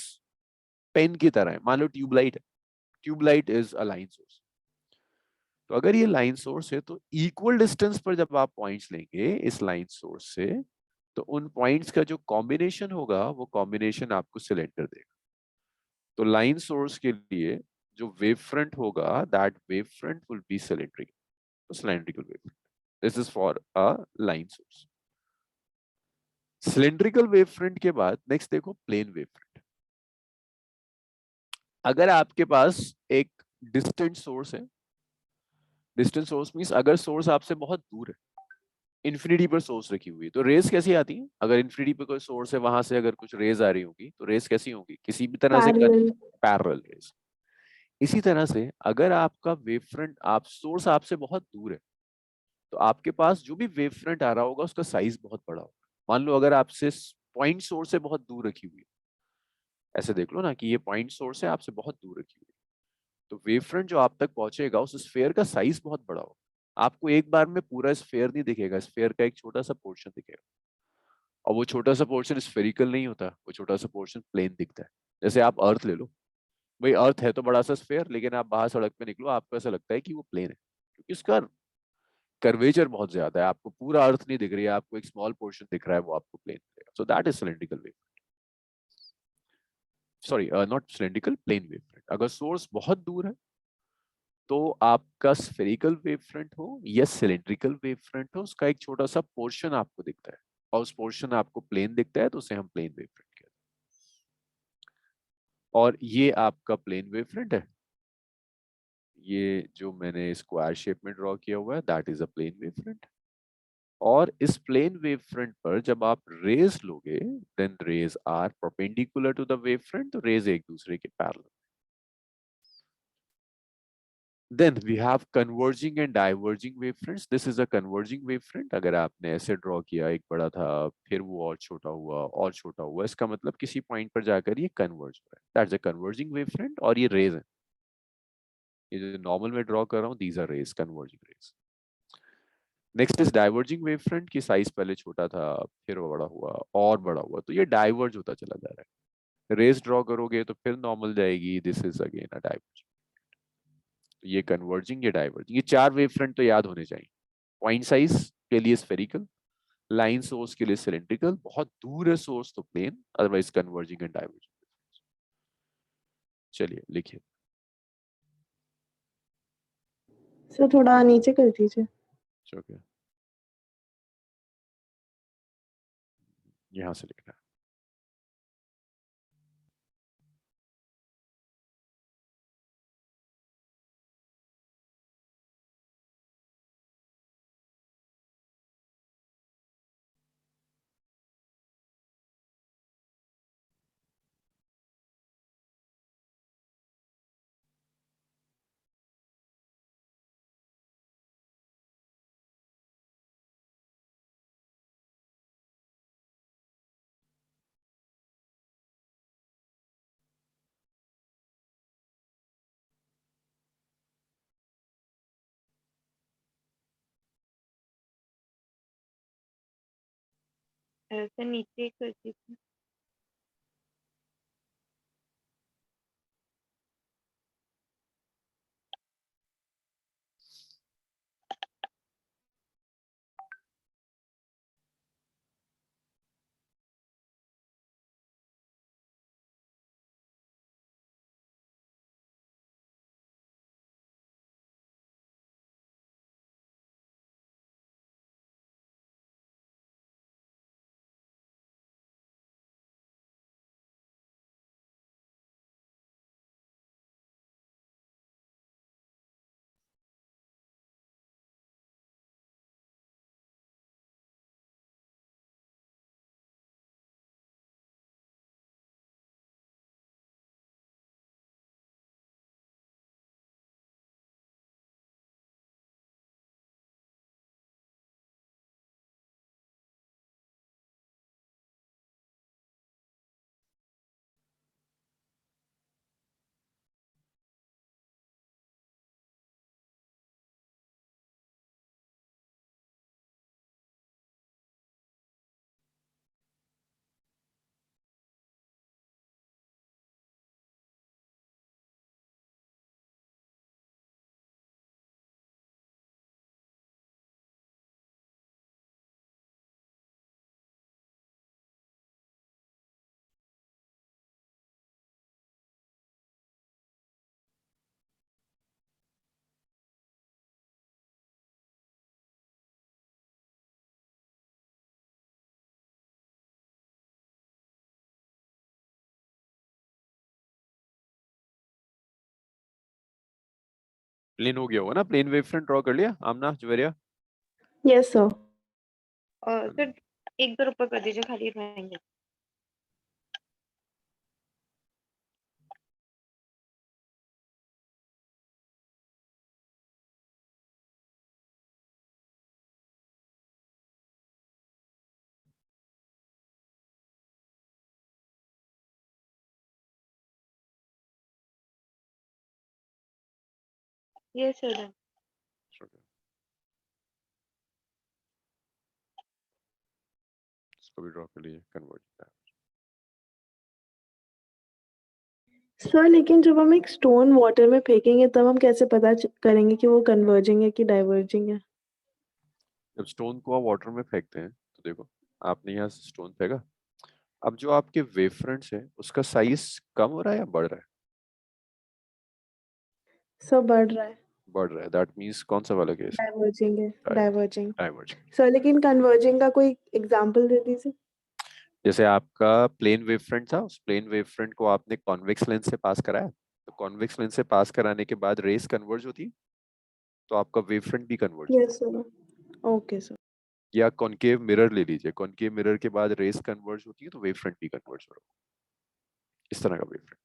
पेन की तरह है, मान लो ट्यूबलाइट है, tubelight is a line source. तो अगर ये लाइन सोर्स है तो इक्वल डिस्टेंस पर जब आप पॉइंट्स लेंगे इस लाइन सोर्स से, तो उन पॉइंट्स का जो कॉम्बिनेशन होगा वो कॉम्बिनेशन आपको सिलेंडर देगा। तो लाइन सोर्स के लिए जो वेव फ्रंट होगा that wave front will be cylindrical. तो cylindrical wave front, this is for a line source. Cylindrical wave front के बाद नेक्स्ट देखो प्लेन वेव फ्रंट। अगर आपके पास एक डिस्टेंट सोर्स है, डिस्टेंट सोर्स मींस अगर सोर्स आपसे बहुत दूर है, इन्फिनिटी पर सोर्स रखी हुई है, तो रेस कैसी आती है? अगर इन्फिनिटी पर कोई सोर्स है वहां से अगर कुछ रेज आ रही होगी तो रेस कैसी होगी? किसी भी तरह से पैरेलल। Parallel race. इसी तरह से अगर आपका वेव फ्रंट, आप सोर्स आपसे बहुत दूर है, तो आपके पास जो भी वेव फ्रंट आ रहा होगा उसका साइज बहुत बड़ा होगा। मान लो अगर आपसे पॉइंट सोर्स से बहुत दूर रखी हुई है, ऐसे देख लो ना कि ये पॉइंट सोर्स है आपसे बहुत दूर रखी हुई है, तो वेव फ्रंट जो आप तक पहुंचेगा उस स्फेयर का साइज बहुत बड़ा होगा। आपको एक बार में पूरा स्फेयर नहीं दिखेगा, स्फेयर का एक छोटा सा पोर्शन दिखेगा, और वो छोटा सा पोर्शन स्फेरिकल नहीं होता, वो छोटा सा पोर्शन प्लेन दिखता है। जैसे आप अर्थ ले लो, भाई अर्थ है तो बड़ा सा स्फेयर, लेकिन आप बाहर सड़क पे निकलो आपको ऐसा लगता है कि वो प्लेन है, क्योंकि उसका कर्वेचर बहुत ज्यादा है, आपको पूरा अर्थ नहीं दिख रही है, आपको एक स्मॉल पोर्शन दिख रहा है, वो आपको प्लेन दिखेगा। So that is cylindrical wave, sorry not cylindrical, plane wave front. अगर सोर्स बहुत दूर है तो आपका स्फेरिकल वेव फ्रंट हो या सिलेंड्रिकल वेव फ्रंट हो, उसका एक छोटा सा पोर्शन आपको दिखता है और उस पोर्शन आपको प्लेन दिखता है, तो उसे हम प्लेन वेव फ्रंट कहते हैं। और ये आपका प्लेन वेव फ्रंट है, ये जो मैंने स्क्वायर शेप में ड्रॉ किया हुआ है that is a plane wave front. और इस प्लेन वेव फ्रंट पर जब आप रेज लोगे then rays are perpendicular to the wave front, तो रेज एक दूसरे के parallel. Then we have converging and diverging wavefronts. This is a converging wavefront. अगर आपने ऐसे ड्रॉ किया, एक बड़ा था फिर वो और छोटा हुआ, इसका मतलब किसी पॉइंट पर जाकर ये कन्वर्ज हो रहा है, दैट्स अ कन्वर्जिंग वेवफ्रंट। और ये रेज है, ये जो नॉर्मल में ड्रॉ कर रहा हूँ these are rays, converging rays. Next is diverging wavefront की साइज पहले छोटा था फिर वो बड़ा हुआ और बड़ा हुआ, तो ये डाइवर्ज होता चला जा रहा है। रेज ड्रॉ करोगे तो फिर नॉर्मल जाएगी, this is again a diverging. ये कन्वर्जिंग, ये डाइवर्जिंग, ये चार वेव फ्रंट तो याद होने चाहिए। पॉइंट साइज के लिए स्फेरिकल, लाइन सोर्स के लिए सिलेंड्रिकल, बहुत दूर है सोर्स तो plane, otherwise converging and diverging. चलिए लिखिए। सो थोड़ा नीचे कर दीजिए। ओके, यहां से लिखना है। ऐसे नीचे कर दीजिए। प्लेन हो गया होगा ना, प्लेन वेव फ्रंट ड्रॉ कर लिया Aamna Javeria? Yes sir. Sir एक बार ऊपर कर दीजिए, खाली रहेंगे। Yes sir. इसको भी ड्रॉ कर लीजिए, कन्वर्ट। सर लेकिन जब हम एक स्टोन वाटर में फेंकेंगे तब हम कैसे पता करेंगे कि वो कन्वर्जिंग है कि डाइवर्जिंग है? जब स्टोन को आप वाटर में फेंकते हैं तो देखो, आपने यहाँ से स्टोन फेंका, अब जो आपके वेव फ्रंट्स है उसका साइज कम हो रहा है या बढ़ रहा है? सर बढ़ रहा है। बढ़ रहा है, दैट मींस कौन सा वाला केस? डाइवर्जिंग है। डाइवर्जिंग। डाइवर्जिंग। सर लेकिन कन्वर्जिंग का कोई एग्जांपल दे दीजिए। जैसे आपका प्लेन वेव फ्रंट था, उस प्लेन वेव फ्रंट को आपने कॉन्वेक्स लेंस से पास कराया, तो कॉन्वेक्स लेंस से पास कराने के बाद रेस कन्वर्ज होती है, तो आपका वेव फ्रंट भी कन्वर्ज होता यस सर। Okay sir. है। या कॉनकेव मिरर ले लीजिए, कॉनकेव मिरर के बाद रेस कन्वर्ज होती है तो वेव फ्रंट भी कन्वर्ज हो रहा है। इस तरह का वेव फ्रंट।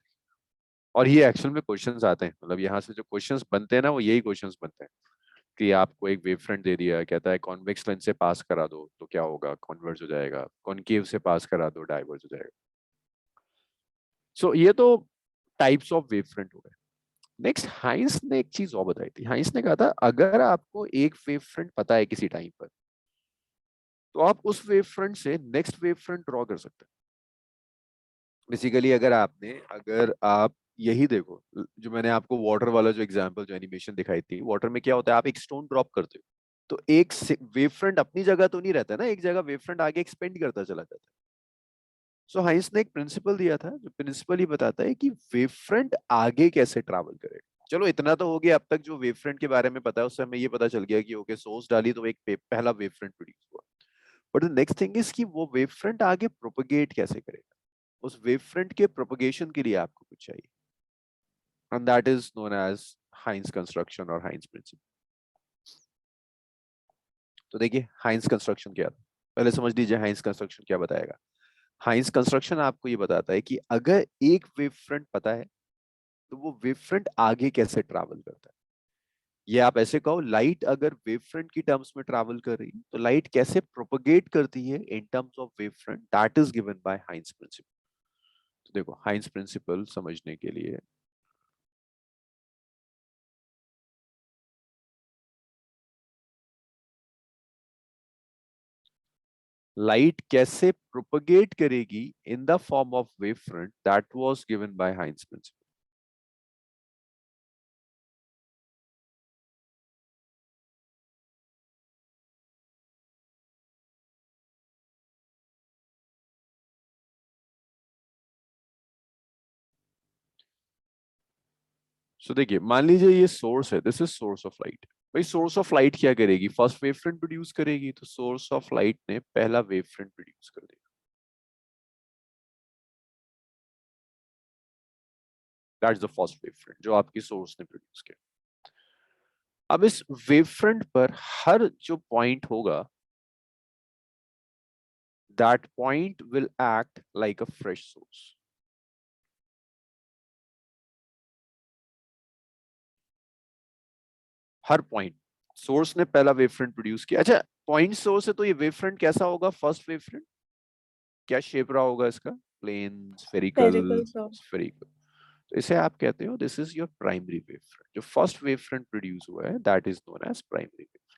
और ये एक्चुअल में क्वेश्चंस आते हैं, मतलब यहाँ से जो क्वेश्चंस बनते हैं ना, वो यही क्वेश्चंस बनते हैं कि आपको एक वेव फ्रंट दे दिया, कहता है कॉन्वेक्स लेंस से पास करा दो तो क्या होगा, कन्वर्ज हो जाएगा, कॉनकेव से पास करा दो डाइवर्ज हो जाएगा। सो ये तो टाइप्स ऑफ वेव फ्रंट हो गए। नेक्स्ट हाइंस ने एक चीज और बताई थी, हाइंस ने कहा था अगर आपको एक वेव फ्रंट पता है किसी टाइम पर, तो आप उस वेव फ्रंट से नेक्स्ट वेव फ्रंट ड्रॉ कर सकते हैं। बेसिकली अगर आप यही देखो, जो मैंने आपको वाटर वाला जो एग्जांपल जो एनिमेशन दिखाई थी, वाटर में क्या होता है, आप एक स्टोन ड्रॉप करते हो तो एक वेव फ्रंट अपनी जगह तो नहीं रहता ना, एक जगह वेव फ्रंट आगे एक्सपेंड करता चला जाता है। सो हाइंस ने एक प्रिंसिपल दिया था, जो प्रिंसिपल ही बताता है कि वेव फ्रंट आगे कैसे ट्रैवल करेगा। चलो इतना तो हो गया, अब तक जो वेव फ्रंट के बारे में पता है उससे हमें ये पता चल गया कि ओके सोर्स डाली तो एक पहला वेव फ्रंट प्रोड्यूस हुआ। But the next thing is कि वो वेव फ्रंट आगे प्रोपगेट कैसे करेगा, उस वेव फ्रंट के प्रोपगेशन के लिए आपको कुछ चाहिए, and that is known as Huygens construction और हाइंस प्रिंसिपल। तो देखिए हाइंस कंस्ट्रक्शन क्या था, पहले समझ लीजिए हाइंस कंस्ट्रक्शन क्या बताएगा। हाइंस कंस्ट्रक्शन आपको ये बताता है कि अगर एक वेव फ्रंट पता है तो वो वेव फ्रंट आगे कैसे ट्रैवल करता है। ये आप ऐसे कहो, लाइट अगर वेव फ्रंट की टर्म्स में ट्रैवल कर रही है तो लाइट कैसे प्रोपगेट करती है in terms of wave front, that is given by Huygens principle. तो देखो हाइंस प्रिंसिपल समझने के लिए लाइट कैसे प्रोपगेट करेगी in the form of wave front, that was given by Huygens principle. So देखिए मान लीजिए ये सोर्स है, this is source of light. भाई सोर्स ऑफ लाइट क्या करेगी, फर्स्ट वेव फ्रंट प्रोड्यूस करेगी, तो सोर्स ऑफ लाइट ने पहला वेव फ्रंट प्रोड्यूस कर दिया, that's the first wave front जो आपकी सोर्स ने प्रोड्यूस किया। अब इस वेव फ्रंट पर हर जो पॉइंट होगा, that point will act like a fresh source. Her point, source ने पहला वेव फ्रंट प्रोड्यूस किया। अच्छा पॉइंट सोर्स है तो ये वेव फ्रंट कैसा होगा, फर्स्ट वेव फ्रंट क्या शेप रहा होगा इसका, plane, spherical, spherical sir. Spherical. तो इसे आप कहते हो this is your primary wave front. जो फर्स्ट वेव फ्रंट प्रोड्यूस हुआ है that is known as primary wave.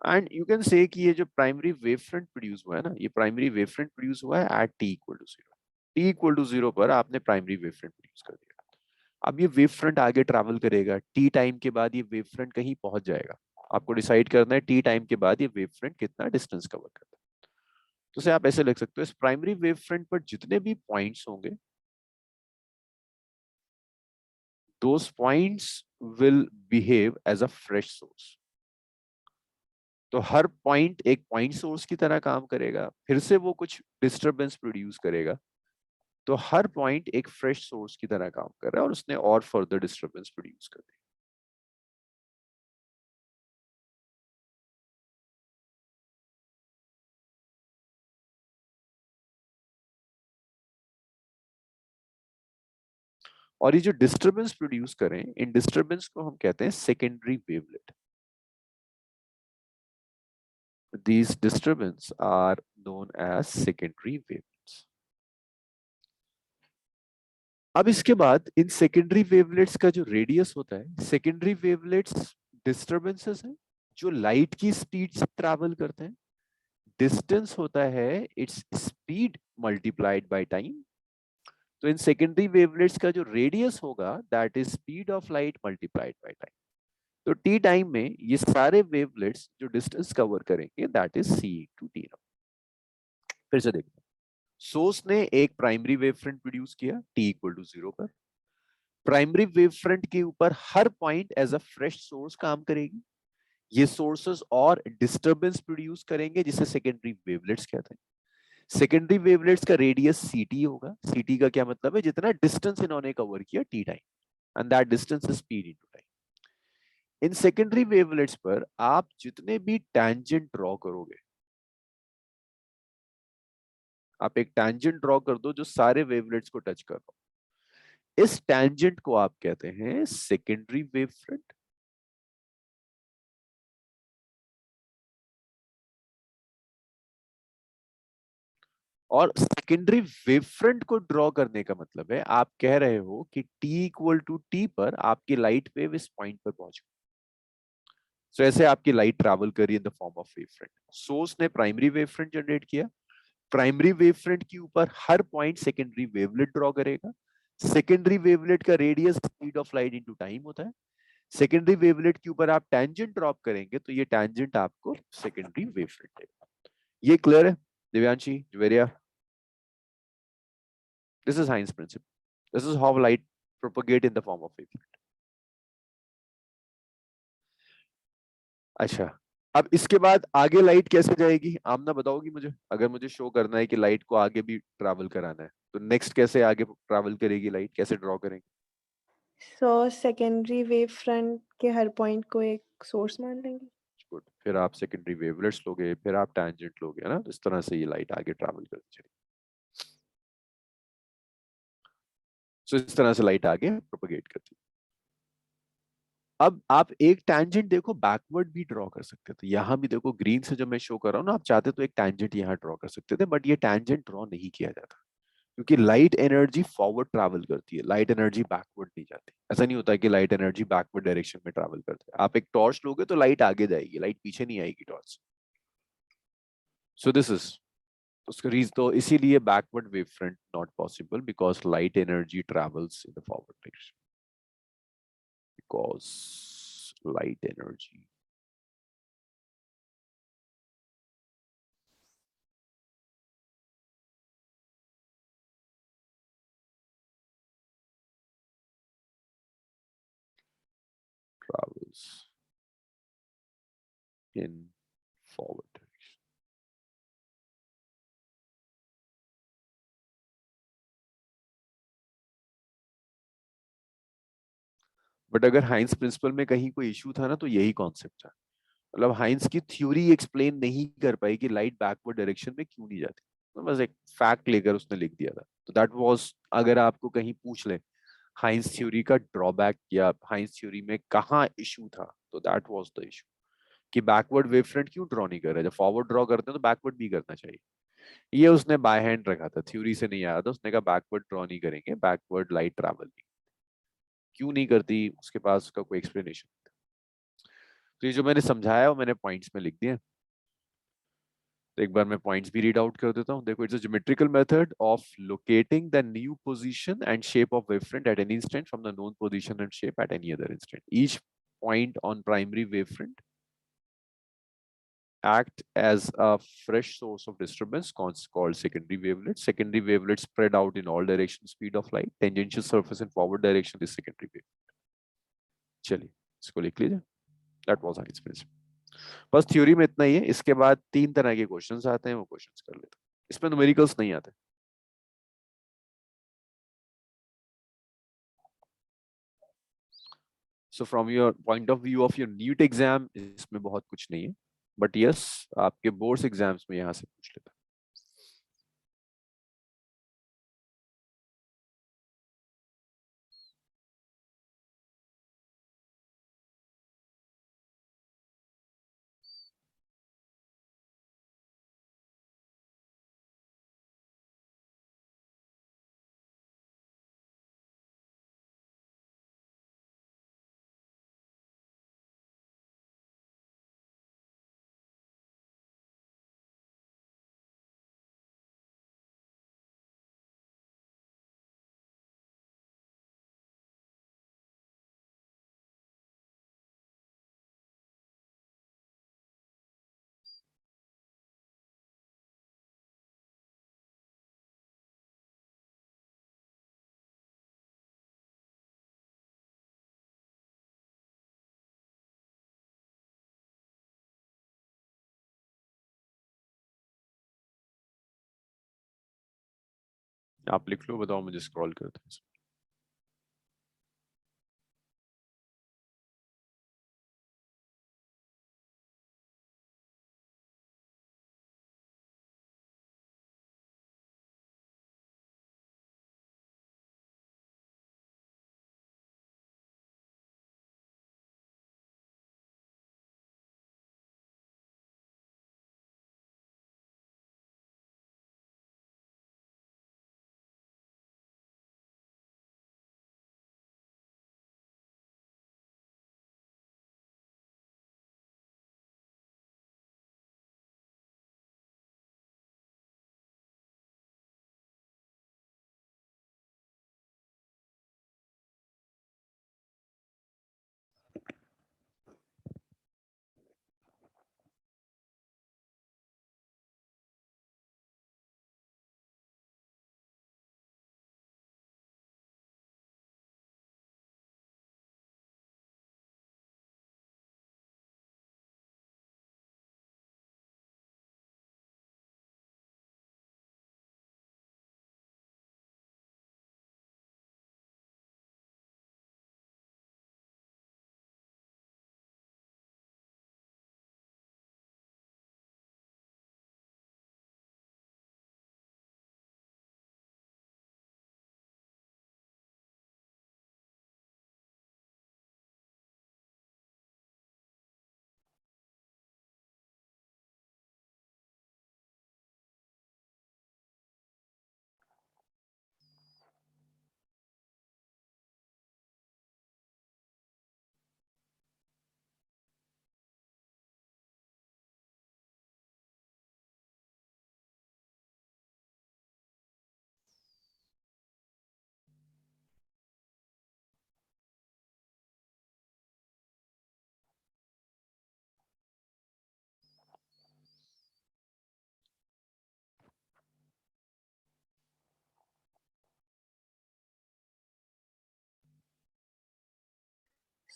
And you can say कि ये जो प्राइमरी वेव फ्रंट प्रोड्यूस हुआ है ना, ये प्राइमरी वेव फ्रंट प्रोड्यूस हुआ है at t equal to zero. T equal to zero पर आपने प्राइमरी वेव फ्रंट प्रोड्यूस कर दिया। अब ये वेव फ्रंट आगे ट्रैवल करेगा, टी टाइम के बाद ये वेव फ्रंट कहीं पहुंच जाएगा। आपको डिसाइड करना है टी टाइम के बाद ये वेव फ्रंट कितना डिस्टेंस कवर करता है। तो उसे आप ऐसे लिख सकते हो, इस प्राइमरी वेव फ्रंट पर जितने भी पॉइंट्स होंगे, those points will behave as a fresh source. तो हर पॉइंट एक पॉइंट सोर्स की तरह काम करेगा, फिर से वो कुछ डिस्टरबेंस प्रोड्यूस करेगा, तो हर पॉइंट एक फ्रेश सोर्स की तरह काम कर रहा है और उसने और फर्दर डिस्टर्बेंस प्रोड्यूस कर दी। और ये जो डिस्टरबेंस प्रोड्यूस करें, इन डिस्टरबेंस को हम कहते हैं secondary wavelet. These disturbance are known as secondary wavelets. अब इसके बाद इन सेकेंडरी वेवलेट्स का जो रेडियस होता है, सेकेंडरी वेवलेट्स डिस्टरबेंसेस हैं जो लाइट की स्पीड से ट्रैवल करते हैं। डिस्टेंस होता है it's speed multiplied by time. तो इन सेकेंडरी वेवलेट्स का जो रेडियस होगा that is speed of light multiplied by time. तो टी टाइम में ये सारे वेवलेट्स जो डिस्टेंस कवर करेंगे that is C two T. फिर से देखते हैं, सोर्स ने एक प्राइमरी वेव फ्रंट प्रोड्यूस किया t इक्वल टू 0 पर। प्राइमरी वेव फ्रंट के ऊपर हर point as a fresh source काम करेगी। ये सोर्सेस और डिस्टरबेंस प्रोड्यूस करेंगे जिसे सेकेंडरी वेवलेट्स कहते हैं। सेकेंडरी वेवलेट्स का रेडियस ct होगा। ct का क्या मतलब है, जितना डिस्टेंस इन्होंने कवर किया t time, and that distance is speed into time. In secondary wavelets पर आप जितने भी टैंजेंट ड्रॉ करोगे, आप एक टैंजेंट ड्रॉ कर दो जो सारे वेवलेट्स को टच कर रहा हो, इस टैंजेंट को आप कहते हैं सेकेंडरी वेव फ्रंट। और सेकेंडरी वेव फ्रंट को ड्रॉ करने का मतलब है आप कह रहे हो कि t इक्वल टू टी पर आपकी लाइट वेव इस पॉइंट पर पहुंच गई। तो ऐसे आपकी लाइट ट्रैवल करी इन the form of wave front. Source ने प्राइमरी वेव फ्रंट जनरेट किया। प्राइमरी वेव फ्रंट के ऊपर हर पॉइंट सेकेंडरी वेवलेट ड्रॉ करेगा। सेकेंडरी वेवलेट का radius speed of light into time होता है। सेकेंडरी वेवलेट के ऊपर आप टैंजेंट ड्रॉप करेंगे तो ये टैंजेंट आपको सेकेंडरी वेव फ्रंट देगा। ये क्लियर है Divyanshi, Juveria? This is Heinz principle. This is how light propagate in the form of wavelet. अच्छा, अब इसके बाद आगे लाइट कैसे जाएगी? आमना बताओगी मुझे, अगर मुझे शो करना है कि लाइट को आगे भी ट्रैवल कराना है तो नेक्स्ट कैसे आगे ट्रैवल करेगी लाइट, कैसे ड्रॉ करेंगे? सो सेकेंडरी वेव फ्रंट के हर पॉइंट को एक सोर्स मान लेंगे। गुड, फिर आप सेकेंडरी वेवलेट्स लोगे, फिर आप टैंजेंट लोगे, है ना? इस तरह से ये लाइट आगे ट्रैवल करती चलेगी। सो इस तरह से लाइट आगे प्रोपगेट करती है। अब आप एक टैंजेंट देखो बैकवर्ड भी ड्रॉ कर सकते थे। यहां भी देखो ग्रीन से जो मैं शो कर रहा हूँ ना, आप चाहते तो एक टैंजेंट यहाँ ड्रॉ कर सकते थे, बट ये टैंजेंट ड्रॉ नहीं किया जाता क्योंकि लाइट एनर्जी फॉरवर्ड ट्रैवल करती है, लाइट एनर्जी बैकवर्ड नहीं जाती। ऐसा नहीं होता कि लाइट एनर्जी बैकवर्ड डायरेक्शन में ट्रैवल करती है। आप एक टॉर्च लोगे तो लाइट आगे जाएगी, लाइट पीछे नहीं आएगी टॉर्च। सो दिस इज उसका रीजन, तो इसीलिए backward wave front not possible because light energy travels in the forward direction, because light energy travels in forward direction. But अगर हाइंस प्रिंसिपल में कहीं कोई इशू था ना तो यही कॉन्सेप्ट था। मतलब हाइंस की थ्योरी एक्सप्लेन नहीं कर पाई कि लाइट बैकवर्ड डायरेक्शन में क्यों नहीं जाती, तो बस एक फैक्ट लेकर उसने लिख दिया था। तो दैट वाज, अगर आपको कहीं पूछ ले हाइंस थ्योरी का ड्रॉबैक या हाइंस थ्योरी में कहाँ इशू था, तो दैट वाज द इशू कि बैकवर्ड वेव फ्रंट क्यों ड्रॉ नहीं कर रहा है। जब फॉरवर्ड ड्रॉ करते हैं तो बैकवर्ड भी करना चाहिए। ये उसने बाय हैंड रखा था, थ्योरी से नहीं आया था। उसने कहा बैकवर्ड ड्रॉ नहीं करेंगे, बैकवर्ड लाइट ट्रैवल नहीं। क्यों नहीं करती उसके पास उसका कोई एक्सप्लेनेशन। तो ये जो मैंने समझाया वो मैंने पॉइंट्स में लिख दिया। तो एक बार मैं पॉइंट्स भी रीड आउट कर देता हूँ। देखो, it's a geometrical method of locating the new position and shape of wavefront at any instant from the known position and shape at any other instant. Each point on primary wavefront act as a fresh source of disturbance called secondary wavelet. Secondary wavelets spread out in all directions, speed of light. Tangential surface in forward direction is secondary wave. चलिए इसको लिख लीजिए। That was Heinz principle. बस theory में इतना ही है। इसके बाद 3 तरह के क्वेश्चंस आते हैं, वो क्वेश्चंस कर लेते हैं। इसमें न्यूमेरिकल्स नहीं आते। So from your point of view of your NEET exam इसमें बहुत कुछ नहीं है, बट यस आपके बोर्ड्स एग्जाम्स में यहाँ से पूछ लेता है। आप लिख लो, बताओ मुझे, स्क्रॉल करते हैं।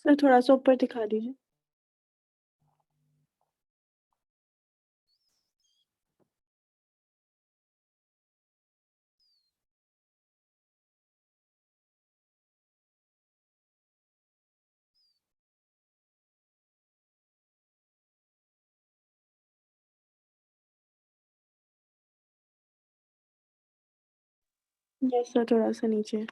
सर थोड़ा सा ऊपर दिखा दीजिए। यस सर, थोड़ा सा नीचे।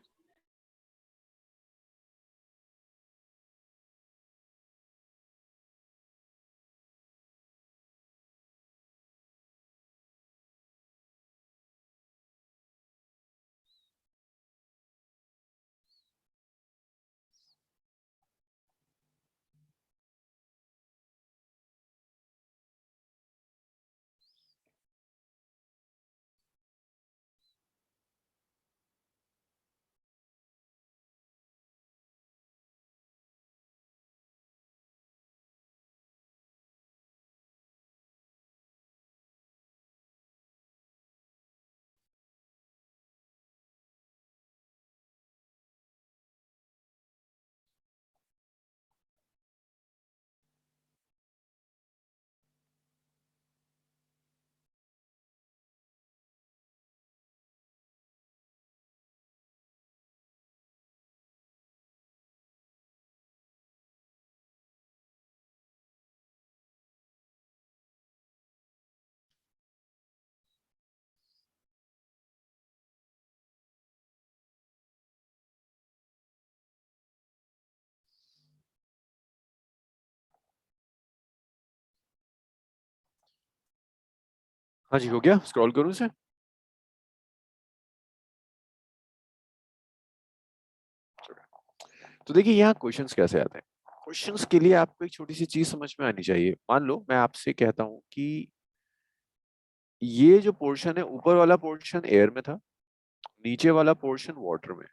हाँ जी, हो गया? स्क्रॉल करूं इसे? तो देखिए यहाँ क्वेश्चंस कैसे आते हैं। क्वेश्चंस के लिए आपको एक छोटी सी चीज समझ में आनी चाहिए। मान लो मैं आपसे कहता हूँ कि ये जो पोर्शन है, ऊपर वाला पोर्शन एयर में था, नीचे वाला पोर्शन वाटर में।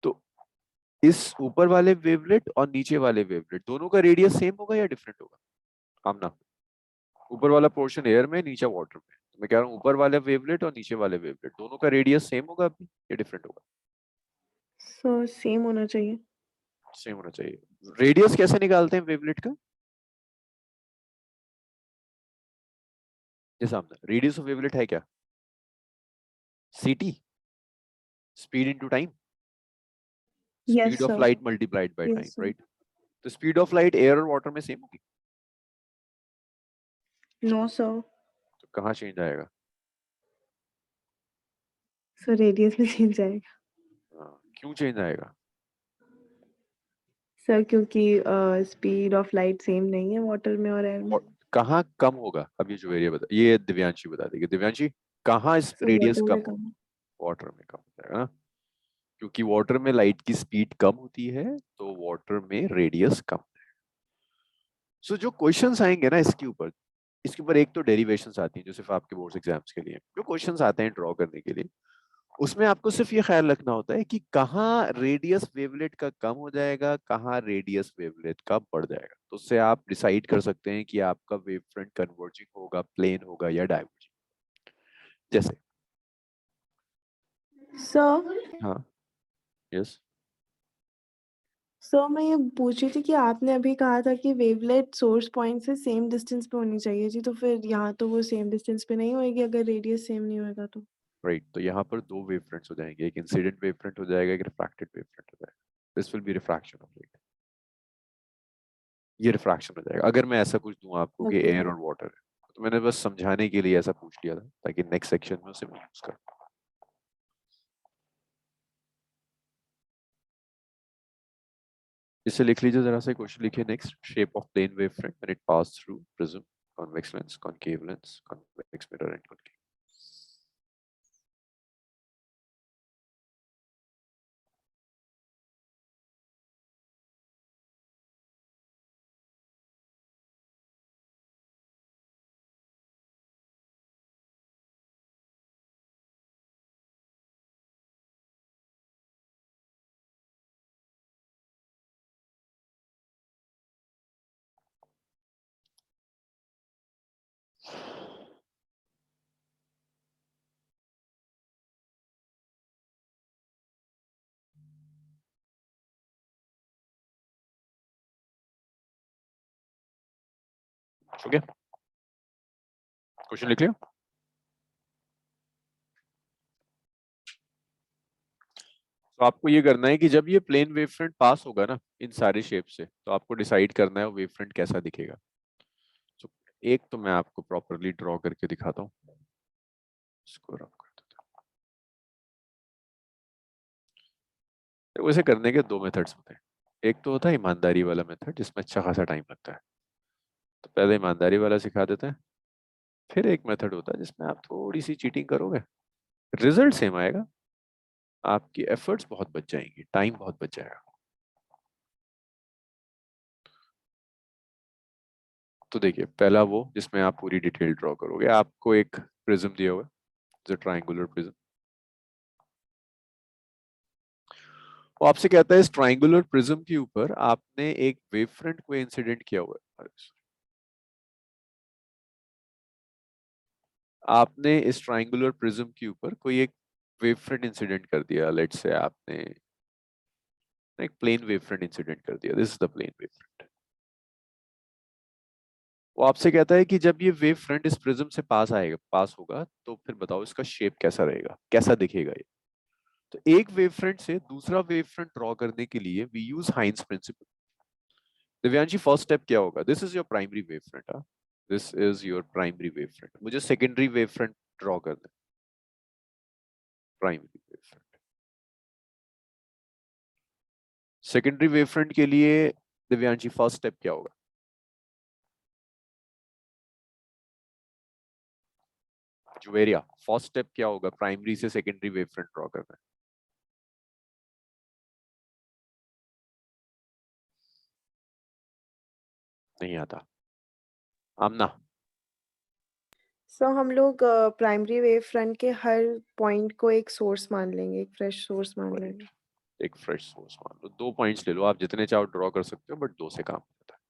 तो इस ऊपर वाले वेवलेट और नीचे वाले वेवलेट दोनों का रेडियस सेम होगा या डिफरेंट होगा? आमना, ऊपर वाला पोर्शन एयर में, नीचे वाटर में। तो मैं कह रहा हूँ ऊपर वाले वेवलेट और नीचे वाले वेवलेट दोनों का रेडियस सेम होगा अभी या डिफरेंट होगा? सो सेम होना चाहिए। सेम होना चाहिए। रेडियस कैसे निकालते हैं वेवलेट का? जैसा हमने रेडियस ऑफ वेवलेट है क्या? C t, speed into time, yes speed of sir. Light multiplied by time, yes sir. Right? तो स्पीड ऑफ लाइट एयर और वाटर में सेम होगी? No sir. तो कहाँ चेंज आएगा? सर रेडियस में चेंज आएगा। क्यों चेंज आएगा? सर क्योंकि स्पीड ऑफ लाइट सेम नहीं है वाटर में और एयर में। और कहाँ कम होगा? अब ये जो वेरिएबल बता, ये दिव्यांशी बता देगी। दिव्यांशी, कहाँ इस सर रेडियस वाटर कम में हो? कम। वाटर में कम हो जाएगा ना, क्योंकि वाटर में लाइट की स्पीड कम होती है, तो वाटर में रेडियस कम। सो जो क्वेश्चंस आएंगे ना इसके ऊपर एक तो डेरिवेशंस आती हैं जो सिर्फ आपके बोर्ड्स एग्जाम्स के लिए। जो क्वेश्चंस आते हैं ड्रॉ करने के लिए, उसमें आपको सिर्फ ये ख्याल रखना होता है कि कहाँ रेडियस वेवलेट का कम हो जाएगा, कहाँ रेडियस वेवलेट का बढ़ जाएगा। तो उससे आप डिसाइड कर सकते हैं कि आपका वेव फ्रंट कन्वर्जिंग होगा, प्लेन होगा या डाइवर्जिंग। जैसे सर हाँ, यस, सर मैं ये पूछ रही थी कि आपने अभी कहा था कि वेवलेट सोर्स पॉइंट से सेम डिस्टेंस पे होनी चाहिए जी, तो फिर यहाँ तो वो सेम डिस्टेंस पे नहीं होएगी अगर रेडियस सेम नहीं होएगा तो। राइट। तो यहाँ पर दो वेव फ्रंट्स हो जाएंगे, एक इंसिडेंट वेव फ्रंट हो जाएगा, एक रिफ्रैक्टेड वेव फ्रंट हो जाएगा। This will be refraction of light. ये रिफ्रैक्शन हो जाएगा अगर मैं ऐसा कुछ दूं आपको कि ओके एयर और वाटर है। तो मैंने बस समझाने के लिए ऐसा पूछ लिया था ताकि नेक्स्ट सेक्शन में उसे मैं यूज करूं। इसे लिख लीजिए जरा से। क्वेश्चन लिखिए next. Shape of plane wave front when it pass through prism, convex lens, concave lens, convex mirror and concave. हो गया? क्वेश्चन लिख लिया? तो आपको ये करना है कि जब ये प्लेन वेव फ्रंट पास होगा ना इन सारे शेप से, तो आपको डिसाइड करना है वेव फ्रंट कैसा दिखेगा। तो एक तो मैं आपको प्रॉपरली ड्रॉ करके दिखाता हूँ। इसको रब कर देता हूँ। तो वैसे करने के दो मेथड्स होते हैं। एक तो होता है ईमानदारी वाला मेथड जिसमें अच्छा खासा टाइम लगता है, तो पहले ईमानदारी वाला सिखा देते हैं। फिर एक मेथड होता है जिसमें आप थोड़ी सी चीटिंग करोगे, रिजल्ट सेम आएगा, आपकी एफर्ट्स बहुत बच जाएंगी, टाइम बहुत बच जाएगा। तो देखिए पहला वो जिसमें आप पूरी डिटेल ड्रॉ करोगे। आपको एक प्रिज्म दिया हुआ है, ट्राइंगुलर प्रिज्म। वो आपसे कहता है इस ट्राइंगुलर प्रिज्म के ऊपर आपने एक वेव फ्रंट को इंसिडेंट किया हुआ है। आपने इस ट्राइंगुलर प्रिज्म के ऊपर कोई एक वेव फ्रंट इंसिडेंट कर दिया। लेट्स से आपने एक प्लेन वेव फ्रंट इंसिडेंट कर दिया। This is the plane wave front. वो आपसे कहता है कि जब ये वेव फ्रंट इस प्रिज्म से पास होगा, तो फिर बताओ इसका शेप कैसा रहेगा, कैसा दिखेगा ये। तो एक वेव फ्रंट से दूसरा वेव फ्रंट ड्रॉ करने के लिए we use Huygens principle. Divyanshi first step क्या होगा? This is your primary wave front. This is your primary wave front. मुझे सेकेंडरी वेव फ्रंट ड्रॉ करना है। Primary wave front, secondary wave front के लिए दिव्यांशी फर्स्ट स्टेप क्या होगा? जुवेरिया, फर्स्ट स्टेप क्या होगा? प्राइमरी से सेकेंडरी वेव फ्रंट ड्रॉ करना है। नहीं आता। आमना, सो हम लोग प्राइमरी वेव फ्रंट के हर पॉइंट को एक सोर्स मान लेंगे, एक फ्रेश सोर्स मान Right. लेंगे। एक फ्रेश सोर्स मान लो, 2 पॉइंट्स ले लो, आप जितने चाहो ड्रॉ कर सकते हो, बट 2 से काम होता है।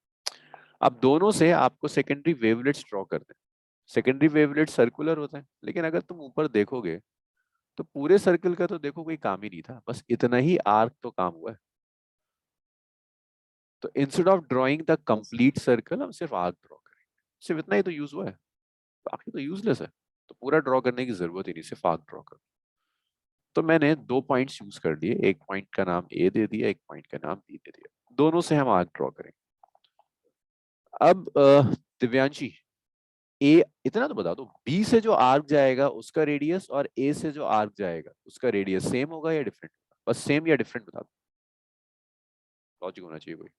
अब दोनों से आपको सेकेंडरी वेवलेट्स ड्रॉ करने हैं। सेकेंडरी वेवलेट सर्कुलर होता है, लेकिन अगर तुम ऊपर देखोगे तो पूरे सर्कल का तो देखो कोई काम ही नहीं था, बस इतना ही आर्क तो काम हुआ है। तो instead of drawing the complete circle हम सिर्फ आर्क ड्रॉ करेंगे। सिर्फ इतना ही तो यूज हुआ है, बाकी तो यूजलेस है। तो पूरा ड्रॉ करने की जरूरत ही नहीं, सिर्फ आर्क ड्रॉ कर। तो मैंने 2 पॉइंट्स यूज कर लिए, एक पॉइंट का नाम ए दे दिया, एक पॉइंट का नाम बी दे दिया। दोनों से हम आर्क ड्रॉ करेंगे। अब दिव्यांशी, ए इतना तो बता दो, बी से जो आर्क जाएगा उसका रेडियस और ए से जो आर्क जाएगा उसका रेडियस सेम होगा या डिफरेंट होगा? बस सेम या डिफरेंट बता दो, लॉजिक होना चाहिए कोई।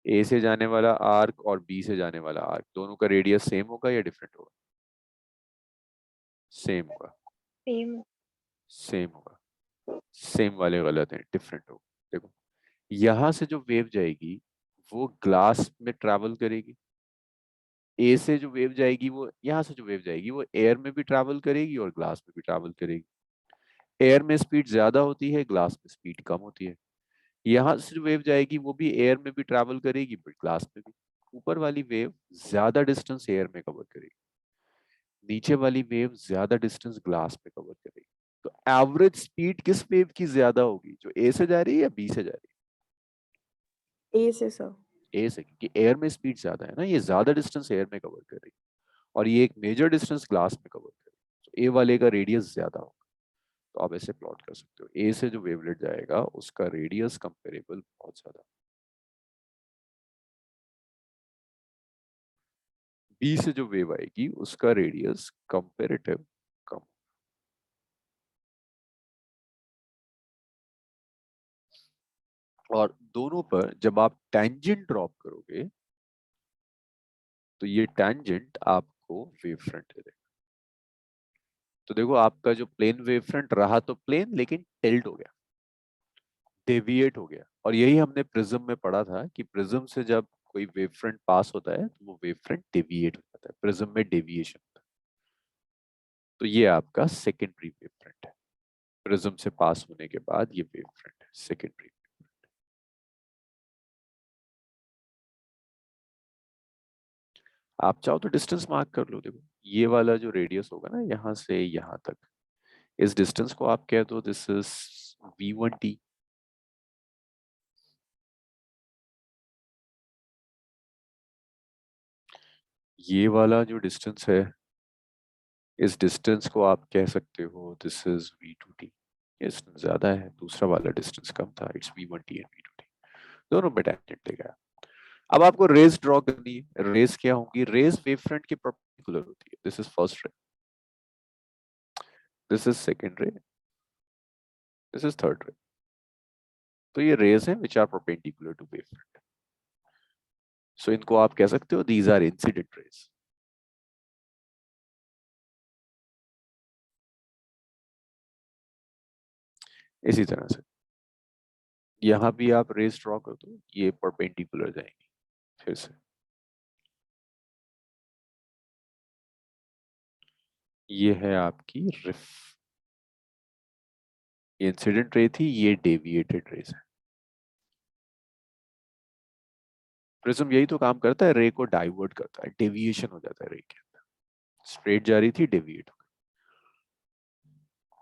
ए से जाने वाला आर्क और बी से जाने वाला आर्क, दोनों का रेडियस सेम होगा या डिफरेंट होगा? सेम होगा। सेम। सेम होगा। सेम वाले गलत हैं, डिफरेंट होगा। देखो, यहां से जो वेव जाएगी वो ग्लास में ट्रैवल करेगी। ए से जो वेव जाएगी, वो यहाँ से जो वेव जाएगी वो एयर में भी ट्रैवल करेगी और ग्लास में भी ट्रैवल करेगी। एयर में स्पीड ज्यादा होती है, ग्लास में स्पीड कम होती है। यहाँ से जो वेव जाएगी वो भी एयर में भी ट्रैवल करेगी, बट ग्लास में भी। ऊपर वाली वेव ज्यादा डिस्टेंस एयर में कवर करेगी, नीचे वाली वेव ज्यादा डिस्टेंस ग्लास में कवर करेगी। तो एवरेज स्पीड किस वेव की ज्यादा होगी, जो ए से जा रही है या बी से जा रही ए से सर। है? ए से, क्योंकि एयर में स्पीड ज्यादा है ना, ये ज्यादा डिस्टेंस एयर में कवर कर रही है और ये एक मेजर डिस्टेंस ग्लास में कवर कर रही है। तो ए वाले का रेडियस ज्यादा होगा। तो आप ऐसे प्लॉट कर सकते हो, ए से जो वेवलेट जाएगा उसका रेडियस कंपेरेबल बहुत ज्यादा, बी से जो वेव आएगी उसका रेडियस कंपेरेटिव कम। और दोनों पर जब आप टेंजेंट ड्रॉप करोगे तो ये टेंजेंट आपको वेव फ्रंट दे देगा। तो देखो, आपका जो प्लेन वेव फ्रंट रहा तो प्लेन, लेकिन टिल्ट हो गया, डेविएट हो गया। और यही हमने प्रिज्म में पढ़ा था कि प्रिज्म से जब कोई वेव फ्रंट पास होता है तो वो वेव फ्रंट डेविएट हो जाता है, प्रिज्म में डेविएशन होता है। तो ये आपका सेकेंडरी वेव फ्रंट है, प्रिज्म से पास होने के बाद ये वेव फ्रंट है सेकेंडरी। आप चाहो तो डिस्टेंस मार्क कर लो। देखो, ये वाला जो रेडियस होगा ना यहाँ से यहाँ तक, इस डिस्टेंस को आप कह दो दिस इज v1t। ये वाला जो डिस्टेंस है, इस डिस्टेंस को आप कह सकते हो दिस इज v2t। ये डिस्टेंस ज्यादा है, दूसरा वाला डिस्टेंस कम था, इट्स v1t एंड v2t। दोनों में टेंजेंट लेगा। अब आपको रेस ड्रॉ करनी है। रेस क्या होंगी? रेस वेव फ्रंट के परपेंडिकुलर होती है। This is first ray, this is second ray, this is third ray. तो ये रेस हैं which are perpendicular to wave front. So इनको आप कह सकते हो दीज आर इंसिडेंट रेस। इसी तरह से यहाँ भी आप रेस ड्रॉ कर दो, ये परपेंडिकुलर जाएंगी फिर से। ये है आपकी रिफ, ये इंसिडेंट रे थी, ये डेविएटेड रेस है। प्रिज्म यही तो काम करता है, रे को डाइवर्ट करता है, डेविएशन हो जाता है रे के अंदर। स्ट्रेट जा रही थी, डेविएट हो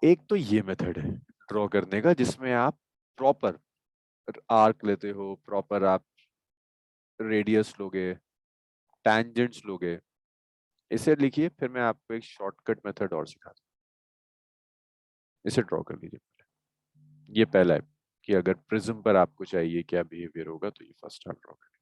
गई। एक तो ये मेथड है ड्रॉ करने का, जिसमें आप प्रॉपर आर्क लेते हो, प्रॉपर आप रेडियस लोगे, टैंजेंट्स लोगे। इसे लिखिए, फिर मैं आपको एक शॉर्टकट मेथड और सिखाता हूँ। इसे ड्रॉ कर लीजिए। ये पहला है कि अगर प्रिज्म पर आपको चाहिए क्या बिहेवियर होगा, तो ये फर्स्ट आप ड्रॉ करें।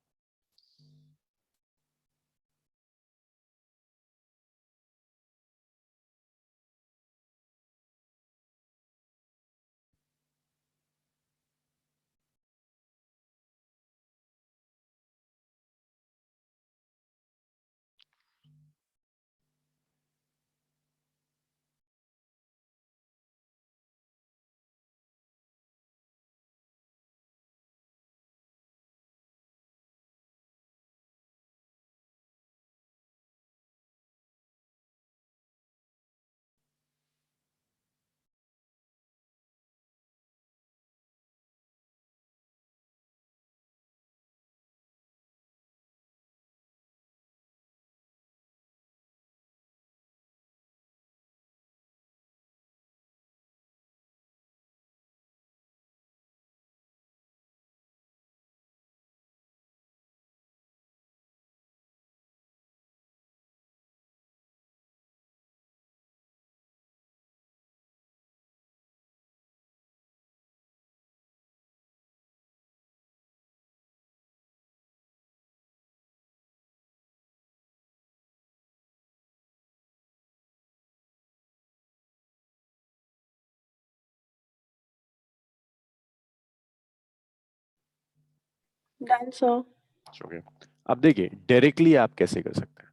Done sir. हो गया। अब देखिए डायरेक्टली आप कैसे कर सकते हैं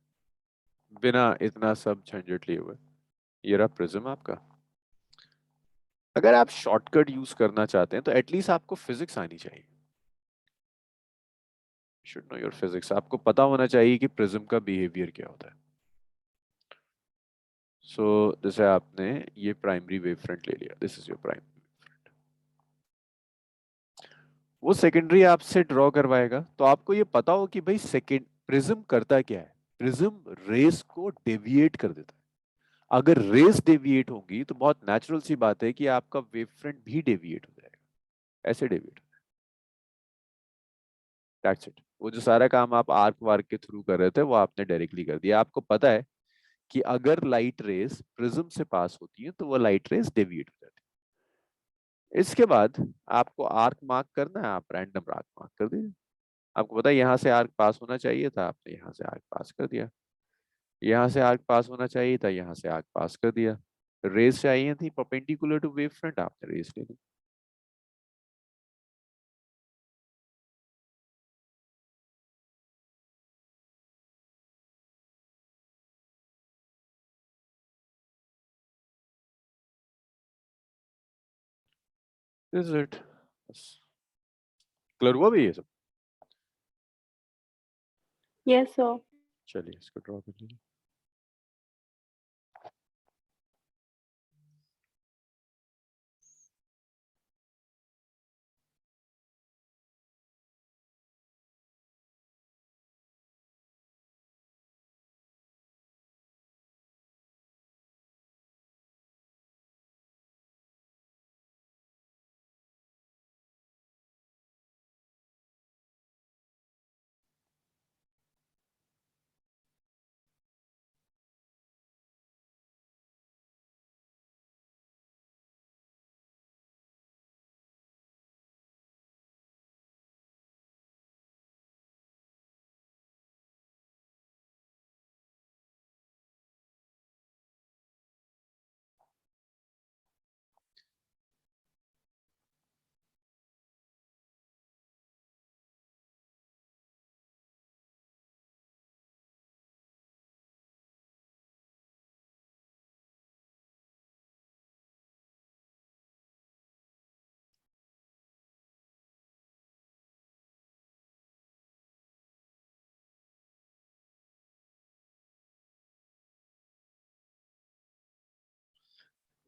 बिना इतना सब झंझट लिए हुए। ये रहा प्रिज्म आपका। अगर आप शॉर्टकट यूज करना चाहते हैं तो एटलीस्ट आपको फिजिक्स आनी चाहिए। Should know your physics. आपको पता होना चाहिए कि प्रिज्म का बिहेवियर क्या होता है। सो जैसे आपने ये प्राइमरी वेव फ्रंट ले लिया, this is your primary front. वो सेकेंडरी आपसे ड्रॉ करवाएगा तो आपको ये पता हो कि भाई सेकेंड प्रिज्म करता क्या है। प्रिज्म रेस को डेविएट कर देता है। अगर रेस डेविएट होंगी तो बहुत नेचुरल सी बात है कि आपका वेव फ्रंट भी डेविएट हो जाएगा। ऐसे डेविएट हो जाएगा। That's it. वो जो सारा काम आप आर्क वार्क के थ्रू कर रहे थे वो आपने डायरेक्टली कर दिया। आपको पता है कि अगर लाइट रेस प्रिज्म से पास होती है तो वो लाइट रेस डेविएट हो जाती है। इसके बाद आपको आर्क मार्क करना है, आप रैंडम आर्क मार्क कर दीजिए। आपको पता है यहाँ से आर्क पास होना चाहिए था, आपने यहाँ से आर्क पास कर दिया। यहाँ से आर्क पास होना चाहिए था, यहाँ से आर्क पास कर दिया। रेस चाहिए थी परपेंडिकुलर टू वेव फ्रंट, आपने रेस ले ली। This is it। बस क्लियर हुआ भी ये सब। Yes sir. चलिए इसको ड्रॉ कर लीजिए।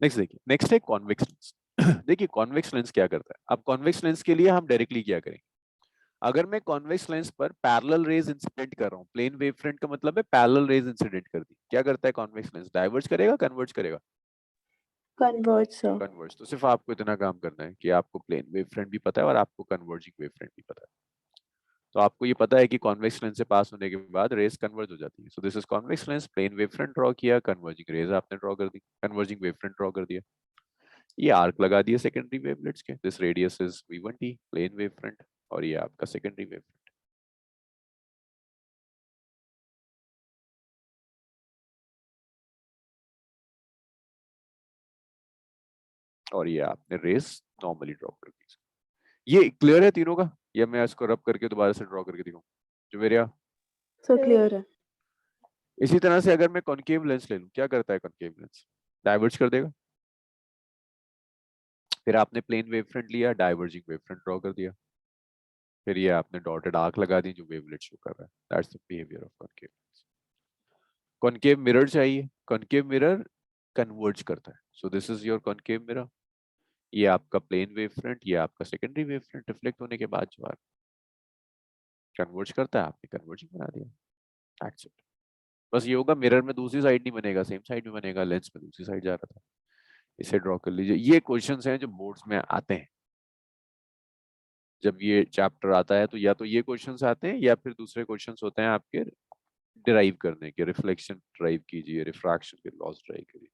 नेक्स्ट देखिए, नेक्स्ट है कॉन्वेक्स लेंस। देखिए कॉन्वेक्स लेंस क्या करता है। अब कॉन्वेक्स लेंस के लिए हम डायरेक्टली क्या करेंगे। अगर मैं कॉन्वेक्स लेंस पर पैरेलल रेज इंसिडेंट कर रहा हूँ, प्लेन वेव फ्रंट का मतलब है पैरेलल रेज इंसिडेंट कर दी, क्या करता है कॉन्वेक्स लेंस, डाइवर्ज करेगा कन्वर्ज करेगा। Convert sir. कन्वर्ज। तो सिर्फ आपको इतना काम करना है कि आपको प्लेन वेव फ्रंट भी पता है और आपको कन्वर्जिंग वेव फ्रंट भी पता है। तो आपको ये पता है कि कॉन्वेक्स लेंस से पास होने के बाद रेज कन्वर्ज हो जाती है। So this is convex lens, plane wave front draw किया, कन्वर्जिंग रेज आपने ड्रॉ कर दी, कन्वर्जिंग वेव फ्रंट ड्रॉ कर दिया। ये आर्क लगा दिए सेकेंडरी वेवलेट्स के। This radius is v1t, plane wave front, और ये आपका सेकेंडरी वेव फ्रंट। और ये आपने रेस नॉर्मली ड्रॉ कर दी। ये क्लियर है तीनों का, या मैं इसको रब करके दोबारा से ड्रॉ करके दिखाऊं जो मेरे यहाँ। सर क्लियर है। इसी तरह से अगर मैं कॉनकेव लेंस ले लूं, क्या करता है कॉनकेव लेंस, डाइवर्ज कर देगा। फिर आपने प्लेन वेव फ्रंट लिया, डाइवर्जिंग वेव फ्रंट ड्रॉ कर दिया। फिर ये आपने डॉटेड आर्क लगा दी जो वेवलेट शो कर रहा है। That's the behaviour of concave lens. Concave mirror चाहिए, कॉनकेव मिरर कन्वर्ज करता है। So this is your concave mirror. ये आपका प्लेन वेव फ्रंट, ये आपका सेकेंडरी वेव फ्रंट रिफ्लेक्ट होने के बाद जो कन्वर्ज करता है, आपने कन्वर्जिंग बना दिया। That's it. बस ये होगा, मिरर में दूसरी साइड नहीं बनेगा, सेम साइड में बनेगा, लेंस में दूसरी साइड जा रहा था। इसे ड्रॉ कर लीजिए। ये क्वेश्चंस हैं जो बोर्ड्स में आते हैं। जब ये चैप्टर आता है तो या तो ये क्वेश्चंस आते हैं या फिर दूसरे क्वेश्चंस होते हैं आपके डिराइव करने के, रिफ्लेक्शन ड्राइव कीजिए, रिफ्रैक्शन के लॉस ड्राइव करिए।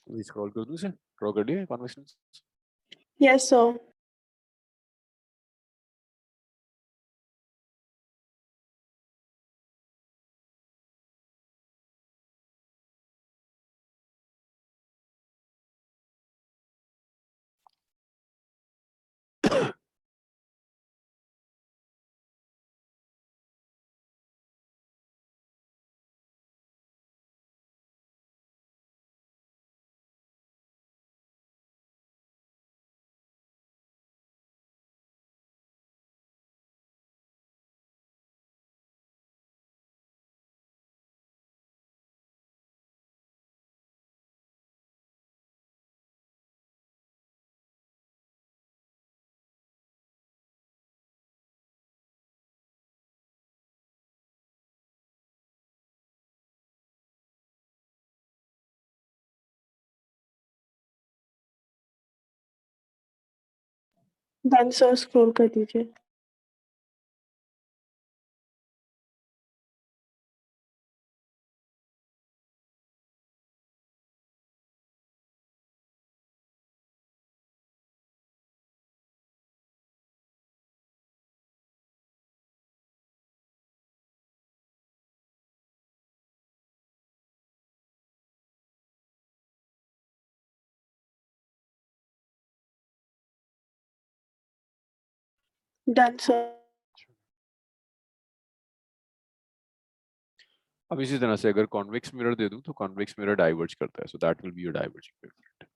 स्क्रॉल कर दूं इसे, ड्रॉ कर दिया convention. Yes sir. Done sir, scroll कर दीजिए। Done sir. अब इसी तरह से अगर कॉन्वेक्स मिरर दे दूं तो कॉन्वेक्स मिरर डाइवर्ज करता है, so that will be your diverging wavefront.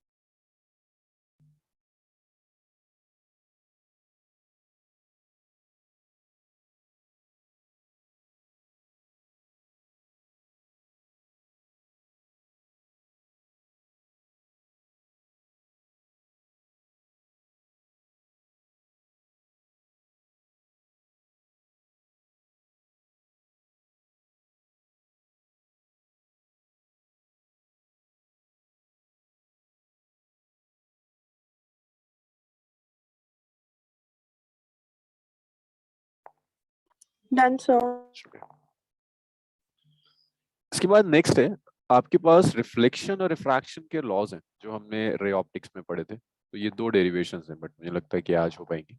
Done sir. इसके बाद नेक्स्ट है, आपके पास रिफ्लेक्शन और रिफ्रैक्शन के लॉज हैं जो हमने रे ऑप्टिक्स में पढ़े थे। तो ये दो डेरिवेशंस हैं, बट मुझे लगता है कि आज हो पाएंगे।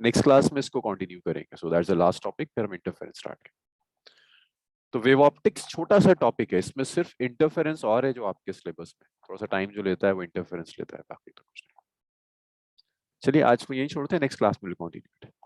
नेक्स्ट क्लास में इसको कंटिन्यू करेंगे। So that's the last topic, फिर हम इंटरफेरेंस स्टार्ट करेंगे। तो वेव ऑप्टिक्स छोटा सा टॉपिक है, इसमें सिर्फ इंटरफेरेंस और है जो आपके सिलेबस में थोड़ा सा टाइम जो लेता है वो इंटरफेरेंस लेता है, बाकी तो कुछ नहीं। चलिए आज को यही छोड़ते हैं, नेक्स्ट क्लास में कंटिन्यू।